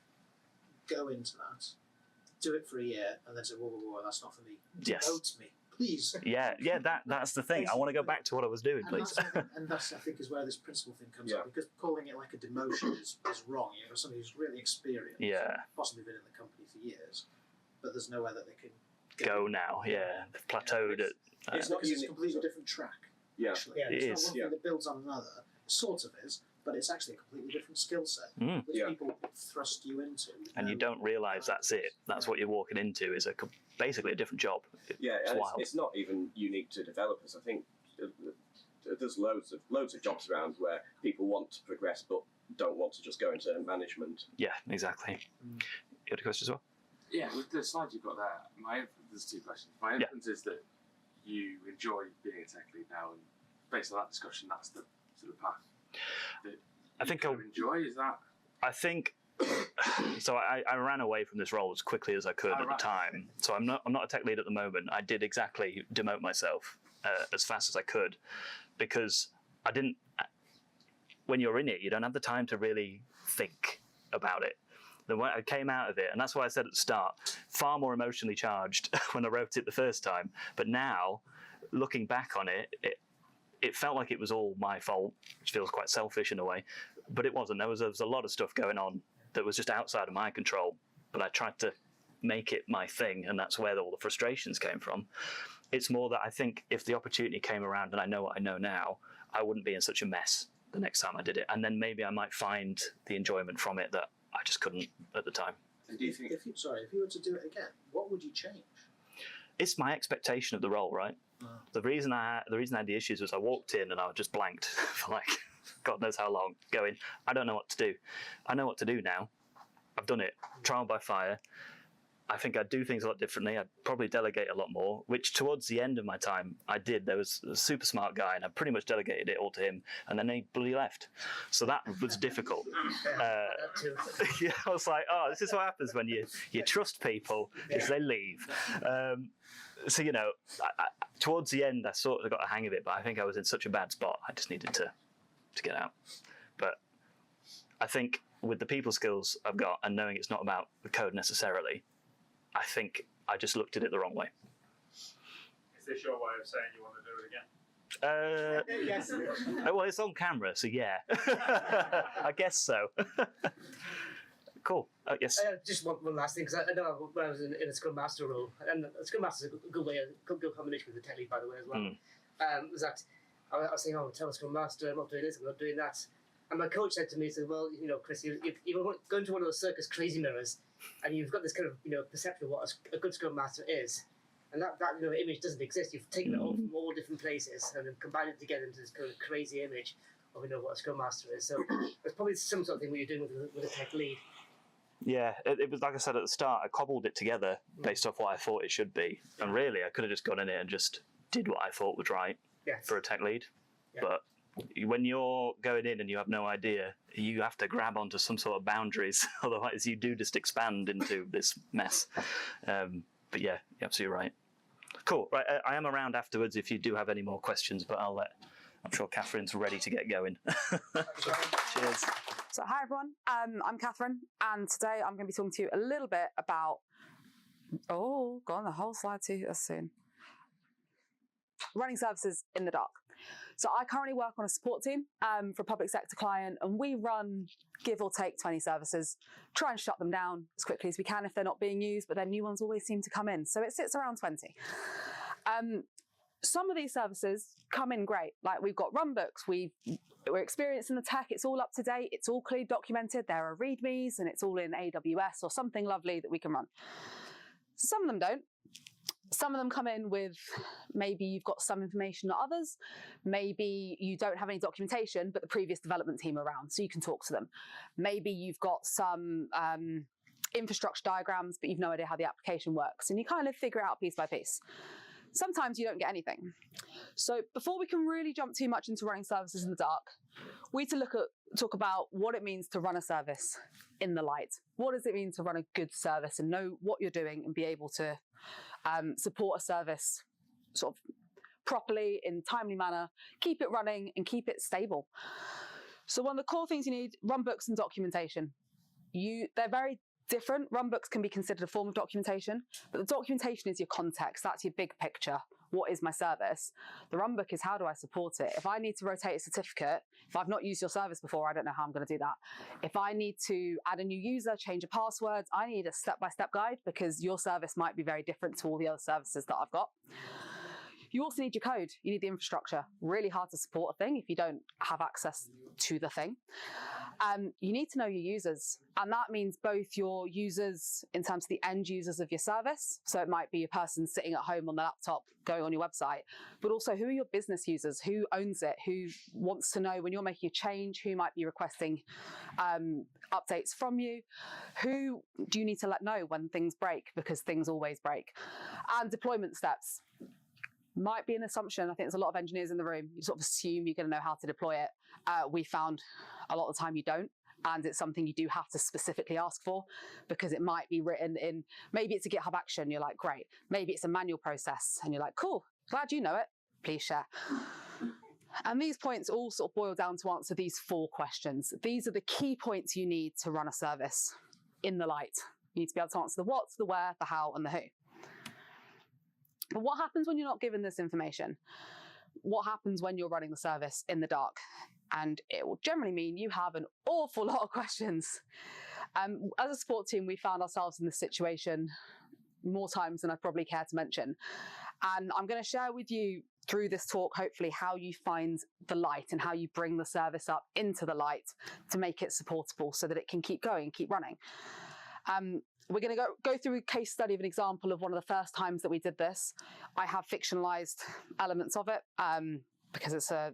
go into that, do it for a year, and then say, whoa, that's not for me. Yes. Demote me, please. Yeah, that's the thing. I want to go back to what I was doing, please. And that's, I think, is where this principal thing comes Yeah. up, because calling it like a demotion is wrong. You know, somebody who's really experienced, Yeah. possibly been in the company for years, but there's nowhere that they can Go now, yeah. They've plateaued at. It's not because it's a unique. completely different track. Yeah. Actually, Yeah, it's it not is. one thing that builds on another. It sort of is, but it's actually a completely different skill set, Mm. which Yeah. people thrust you into. And you don't realise that's it. That's what you're walking into is basically a different job. Yeah, It's and wild. it's not even unique to developers. I think there's loads of jobs around where people want to progress but don't want to just go into management. Yeah, exactly. You got a question as well? Yeah, with the slide you've got there, there's two questions. My Yeah. inference is that you enjoy being a tech lead now, and based on that discussion, that's the sort of path that I think you enjoy. Is that? I think so. I ran away from this role as quickly as I could at the right. time. So I'm not a tech lead at the moment. I did exactly demote myself as fast as I could, because I didn't. When you're in it, you don't have the time to really think about it. Then when I came out of it, and that's why I said at the start, far more emotionally charged when I wrote it the first time. But now, looking back on it, it felt like it was all my fault, which feels quite selfish in a way. But it wasn't. There was a lot of stuff going on that was just outside of my control. But I tried to make it my thing, and that's where all the frustrations came from. It's more that I think if the opportunity came around and I know what I know now, I wouldn't be in such a mess the next time I did it. And then maybe I might find the enjoyment from it that I just couldn't at the time. And do you think If you were to do it again, what would you change? It's my expectation of the role, right? The reason I had the issues was I walked in and I was just blanked for like God knows how long, going, I don't know what to do. I know what to do now. I've done it, trial by fire. I think I'd do things a lot differently. I'd probably delegate a lot more, which towards the end of my time, I did. There was a super smart guy, and I pretty much delegated it all to him, and then he bloody left. So that was difficult. Yeah, I was like, oh, this is what happens when you trust people, is they leave. So, you know, towards the end, I sort of got a hang of it, but I think I was in such a bad spot, I just needed to get out. But I think with the people skills I've got, and knowing it's not about the code necessarily, I think I just looked at it the wrong way. Is this your way of saying you want to do it again? Yes. Well, it's on camera, so yeah. I guess so. Cool. Yes. Just one last thing, because I know when I was in a Scrum Master role, and a Scrum Master is a good way, a good combination with the tech lead, by the way, as well. Was that I was saying, oh, tell the Scrum Master, I'm not doing this, I'm not doing that. And my coach said to me, he said, well, you know, Chris, you're going to one of those circus crazy mirrors, and you've got this kind of, you know, perception of what a good Scrum Master is. And that you know, image doesn't exist. You've taken it all from all different places and then combined it together into this kind of crazy image of, you know, what a Scrum Master is. So it's probably some sort of thing what you're doing with a tech lead. Yeah, it was like I said at the start, I cobbled it together based off what I thought it should be. And really, I could have just gone in it and just did what I thought was right for a tech lead. Yeah. But when you're going in and you have no idea, you have to grab onto some sort of boundaries. Otherwise, you do just expand into this mess. But yeah, you're absolutely right. Cool. Right, I am around afterwards if you do have any more questions, but I'm sure Catherine's ready to get going. Cheers. So hi everyone, I'm Catherine, and today I'm going to be talking to you a little bit about, oh, go on the whole slide too, that's soon. running services in the dark. So I currently work on a support team for a public sector client, and we run, give or take, 20 services, try and shut them down as quickly as we can if they're not being used, but then new ones always seem to come in. So it sits around 20. Some of these services come in great. Like, we've got runbooks, we're experienced in the tech, it's all up to date, it's all clearly documented, there are readmes, and it's all in AWS or something lovely that we can run. Some of them don't. Some of them come in with, maybe you've got some information that others, maybe you don't have any documentation, but the previous development team are around, so you can talk to them. Maybe you've got some infrastructure diagrams, but you've no idea how the application works, and you kind of figure it out piece by piece. Sometimes you don't get anything. So before we can really jump too much into running services in the dark, we need to talk about what it means to run a service in the light. What does it mean to run a good service and know what you're doing and be able to support a service sort of properly, in timely manner, keep it running and keep it stable. So one of the core things you need, runbooks and documentation. They're very different. Runbooks can be considered a form of documentation, but the documentation is your context. That's your big picture. What is my service? The runbook is, how do I support it? If I need to rotate a certificate, if I've not used your service before, I don't know how I'm going to do that. If I need to add a new user, change a password, I need a step-by-step guide, because your service might be very different to all the other services that I've got. You also need your code. You need the infrastructure. Really hard to support a thing if you don't have access to the thing. You need to know your users, and that means both your users in terms of the end users of your service. So it might be a person sitting at home on the laptop going on your website, but also who are your business users, who owns it, who wants to know when you're making a change, who might be requesting updates from you, who do you need to let know when things break, because things always break. And deployment steps. Might be an assumption. I think there's a lot of engineers in the room. You sort of assume you're going to know how to deploy it. We found a lot of the time you don't, and it's something you do have to specifically ask for, because it might be written in, maybe it's a GitHub action, you're like, great. Maybe it's a manual process, and you're like, cool, glad you know it, please share. And these points all sort of boil down to answer these 4 questions. These are the key points you need to run a service in the light. You need to be able to answer the what, the where, the how, and the who. But what happens when you're not given this information? What happens when you're running the service in the dark? And it will generally mean you have an awful lot of questions. As a support team, we found ourselves in this situation more times than I probably care to mention. And I'm going to share with you through this talk, hopefully, how you find the light and how you bring the service up into the light to make it supportable so that it can keep going, keep running. We're going to go through a case study of an example of one of the first times that we did this. I have fictionalized elements of it because it's a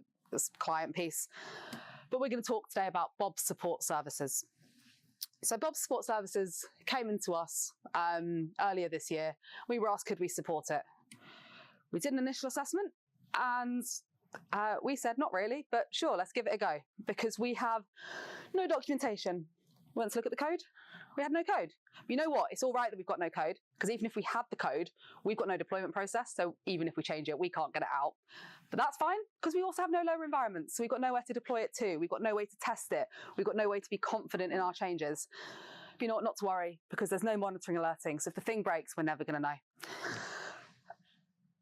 client piece. But we're going to talk today about Bob's Support Services. So Bob's Support Services came into us earlier this year. We were asked, could we support it? We did an initial assessment, and we said, not really, but sure, let's give it a go, because we have no documentation. We went to look at the code. We had no code. You know what? It's all right that we've got no code, because even if we had the code, we've got no deployment process. So even if we change it, we can't get it out. But that's fine, because we also have no lower environments. So we've got nowhere to deploy it to. We've got no way to test it. We've got no way to be confident in our changes. But you know what? Not to worry, because there's no monitoring alerting. So if the thing breaks, we're never going to know.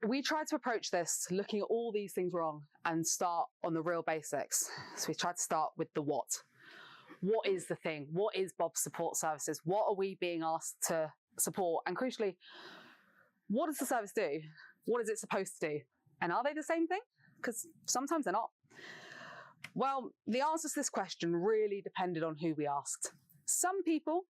We tried to approach this looking at all these things wrong and start on the real basics. So we tried to start with the what. What is the thing? What is Bob's Support Services? What are we being asked to support? And crucially, what does the service do? What is it supposed to do? And are they the same thing? Because sometimes they're not. Well, the answer to this question really depended on who we asked. Some people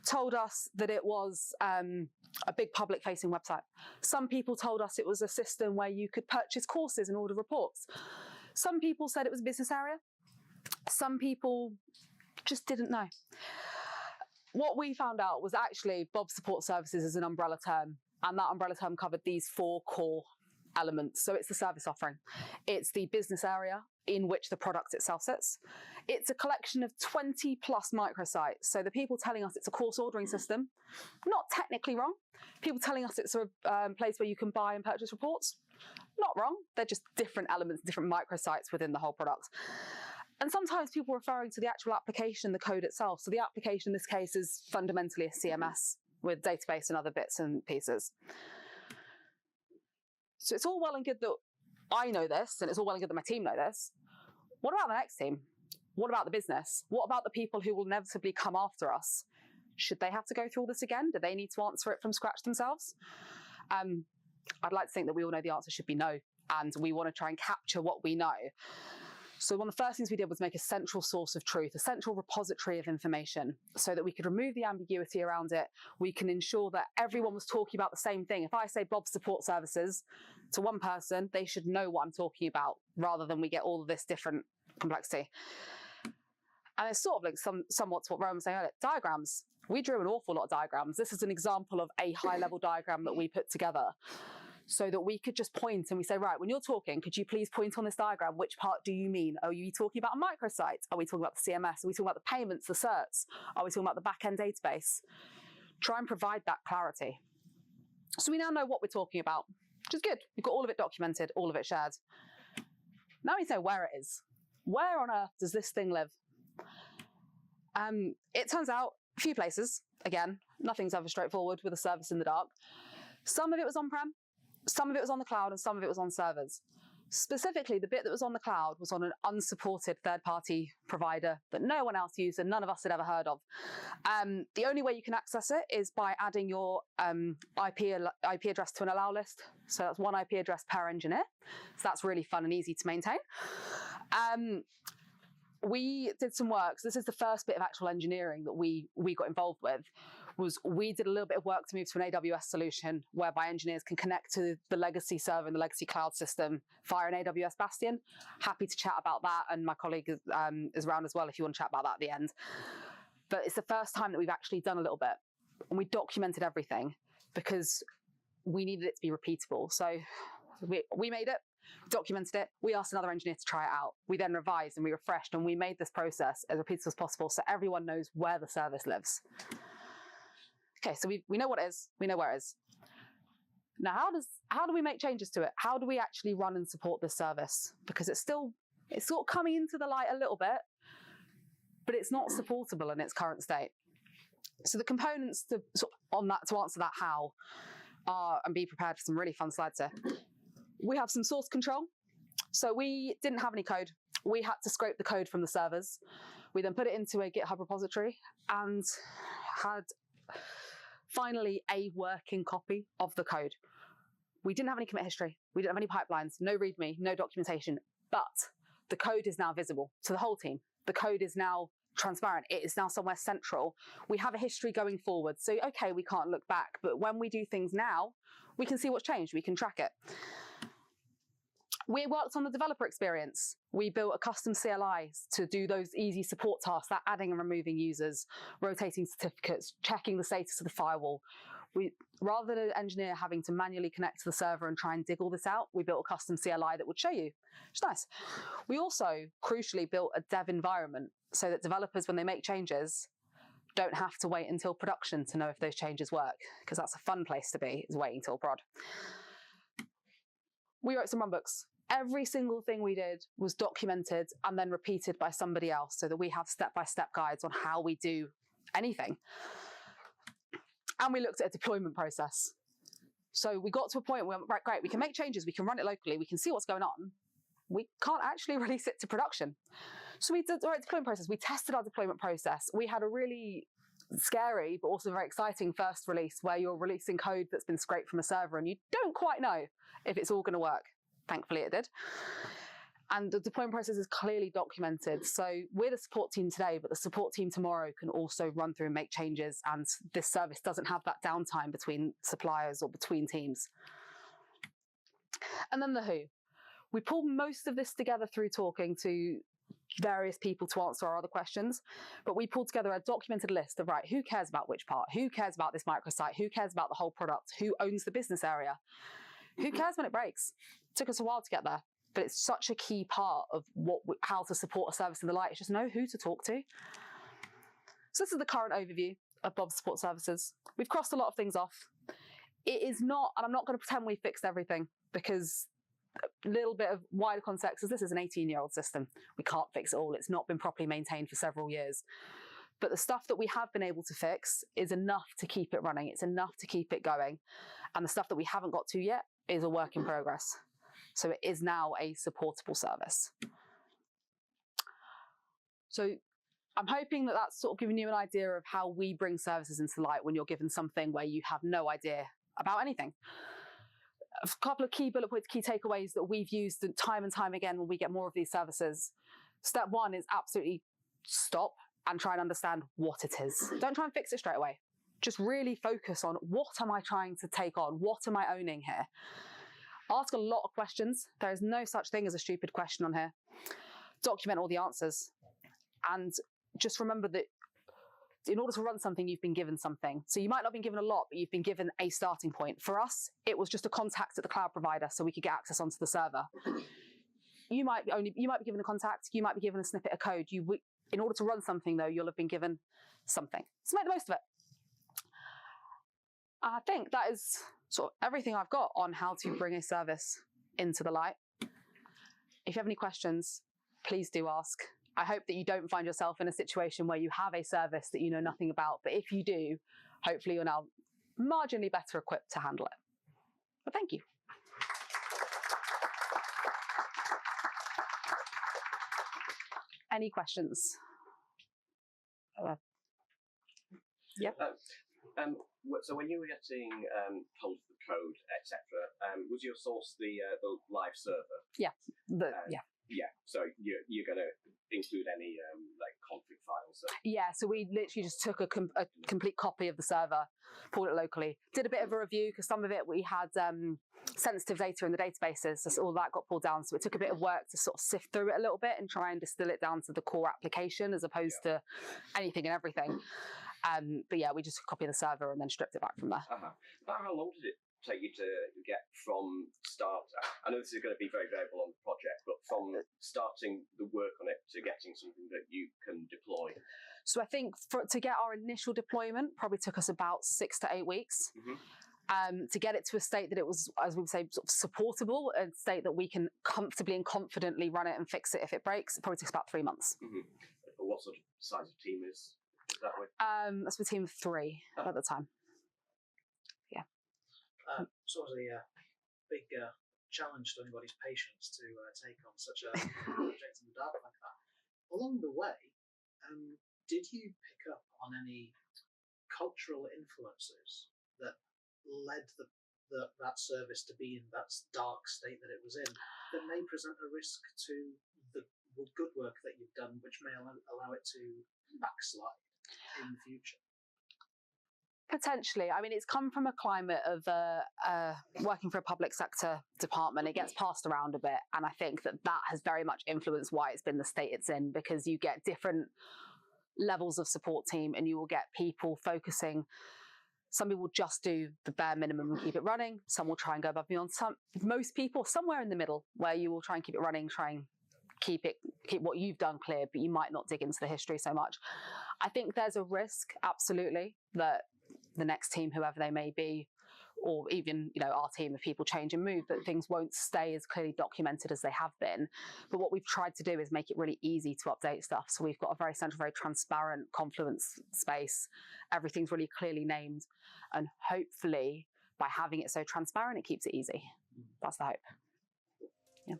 told us that it was a big public-facing website. Some people told us it was a system where you could purchase courses and order reports. Some people said it was a business area. Some people just didn't know. What we found out was actually Bob's Support Services is an umbrella term, and that umbrella term covered these 4 core elements. So it's the service offering. It's the business area in which the product itself sits. It's a collection of 20 plus microsites. So the people telling us it's a course ordering system, not technically wrong. People telling us it's a place where you can buy and purchase reports, not wrong. They're just different elements, different microsites within the whole product. And sometimes people are referring to the actual application, the code itself. So the application in this case is fundamentally a CMS with database and other bits and pieces. So it's all well and good that I know this, and it's all well and good that my team know this. What about the next team? What about the business? What about the people who will inevitably come after us? Should they have to go through all this again? Do they need to answer it from scratch themselves? I'd like to think that we all know the answer should be no, and we want to try and capture what we know. So one of the first things we did was make a central source of truth, a central repository of information, so that we could remove the ambiguity around it. We can ensure that everyone was talking about the same thing. If I say Bob Support Services to one person, they should know what I'm talking about, rather than we get all of this different complexity. And it's sort of like somewhat to what Rowan was saying earlier, diagrams. We drew an awful lot of diagrams. This is an example of a high-level diagram that we put together, so that we could just point and we say, right, when you're talking, could you please point on this diagram? Which part do you mean? Are you talking about a microsite? Are we talking about the CMS? Are we talking about the payments, the certs? Are we talking about the back-end database? Try and provide that clarity. So we now know what we're talking about, which is good. We've got all of it documented, all of it shared. Now we need to know where it is. Where on earth does this thing live? It turns out a few places. Again, nothing's ever straightforward with a service in the dark. Some of it was on-prem, some of it was on the cloud, and some of it was on servers. Specifically, the bit that was on the cloud was on an unsupported third-party provider that no one else used and none of us had ever heard of. The only way you can access it is by adding your IP address to an allow list. So that's one IP address per engineer. So that's really fun and easy to maintain. We did some work. So this is the first bit of actual engineering that we got involved with. We did a little bit of work to move to an AWS solution whereby engineers can connect to the legacy server and the legacy cloud system via an AWS Bastion. Happy to chat about that, and my colleague is around as well if you want to chat about that at the end. But it's the first time that we've actually done a little bit, and we documented everything because we needed it to be repeatable. So we made it, documented it, we asked another engineer to try it out. We then revised and we refreshed, and we made this process as repeatable as possible so everyone knows where the service lives. Okay, so we know what it is, we know where it is. Now, how do we make changes to it? How do we actually run and support this service? Because it's sort of coming into the light a little bit, but it's not supportable in its current state. So the components to answer that how are, and be prepared for some really fun slides here. We have some source control. So we didn't have any code. We had to scrape the code from the servers. We then put it into a GitHub repository and had finally a working copy of the code. We didn't have any commit history. We didn't have any pipelines, no README, no documentation, but the code is now visible to the whole team. The code is now transparent. It is now somewhere central. We have a history going forward. So, okay, we can't look back, but when we do things now, we can see what's changed. We can track it. We worked on the developer experience. We built a custom CLI to do those easy support tasks, that adding and removing users, rotating certificates, checking the status of the firewall. Rather than an engineer having to manually connect to the server and try and dig all this out, we built a custom CLI that would show you, which is nice. We also, crucially, built a dev environment so that developers, when they make changes, don't have to wait until production to know if those changes work, because that's a fun place to be, is waiting till prod. We wrote some runbooks. Every single thing we did was documented and then repeated by somebody else so that we have step-by-step guides on how we do anything. And we looked at a deployment process. So we got to a point where, right, great, we can make changes, we can run it locally, we can see what's going on. We can't actually release it to production. So we did the right deployment process. We tested our deployment process. We had a really scary, but also very exciting first release where you're releasing code that's been scraped from a server and you don't quite know if it's all going to work. Thankfully it did. And the deployment process is clearly documented. So we're the support team today, but the support team tomorrow can also run through and make changes, and this service doesn't have that downtime between suppliers or between teams. And then the who. We pulled most of this together through talking to various people to answer our other questions, but we pulled together a documented list of, right, who cares about which part? Who cares about this microsite? Who cares about the whole product? Who owns the business area? Who cares when it breaks? It took us a while to get there, but it's such a key part of how to support a service in the light. It's just know who to talk to. So this is the current overview of Bob's Support Services. We've crossed a lot of things off. It is not, and I'm not going to pretend we fixed everything, because a little bit of wider context is this is an 18-year-old system. We can't fix it all. It's not been properly maintained for several years. But the stuff that we have been able to fix is enough to keep it running. It's enough to keep it going. And the stuff that we haven't got to yet is a work in progress. So it is now a supportable service. So I'm hoping that that's sort of giving you an idea of how we bring services into light when you're given something where you have no idea about anything. A couple of key bullet points, key takeaways that we've used time and time again when we get more of these services. Step one is absolutely stop and try and understand what it is. Don't try and fix it straight away. Just really focus on, what am I trying to take on? What am I owning here? Ask a lot of questions. There is no such thing as a stupid question on here. Document all the answers. And just remember that in order to run something, you've been given something. So you might not have been given a lot, but you've been given a starting point. For us, it was just a contact at the cloud provider so we could get access onto the server. You might be given a contact, you might be given a snippet of code. In order to run something, though, you'll have been given something. So make the most of it. I think that is sort of everything I've got on how to bring a service into the light. If you have any questions, please do ask. I hope that you don't find yourself in a situation where you have a service that you know nothing about, but if you do, hopefully you're now marginally better equipped to handle it. But thank you. Any questions? Yep. So when you were getting hold of the code, etc., was your source the live server? Yeah. Yeah. So you're going to include any like config files? Yeah. So we literally just took a complete copy of the server, pulled it locally, did a bit of a review because some of it we had sensitive data in the databases, so all that got pulled down. So it took a bit of work to sort of sift through it a little bit and try and distill it down to the core application as opposed to anything and everything. But yeah, we just copied the server and then stripped it back from there. How long did it take you to get from start? I know this is going to be very variable on the project, but from starting the work on it to getting something that you can deploy. So I think to get our initial deployment probably took us about 6 to 8 weeks. To get it to a state that it was, as we would say, sort of supportable, a state that we can comfortably and confidently run it and fix it if it breaks, it probably takes about 3 months. What sort of size of team is that with? That's a team of 3 at the time. Yeah. It's obviously a big challenge to anybody's patience to take on such a project in the dark like that. Along the way, did you pick up on any cultural influences that led that service to be in that dark state that it was in, that may present a risk to the good work that you've done, which may allow it to backslide in the future? Potentially. I mean, it's come from a climate of working for a public sector department. It gets passed around a bit. And I think that has very much influenced why it's been the state it's in, because you get different levels of support team and you will get people focusing. Some people just do the bare minimum and keep it running. Some will try and go above and beyond. Most people somewhere in the middle, where you will try and keep it running, try and keep what you've done clear, but you might not dig into the history so much. I think there's a risk, absolutely, that the next team, whoever they may be, or even our team, if people change and move, that things won't stay as clearly documented as they have been. But what we've tried to do is make it really easy to update stuff. So we've got a very central, very transparent Confluence space. Everything's really clearly named. And hopefully, by having it so transparent, it keeps it easy. That's the hope. Yeah.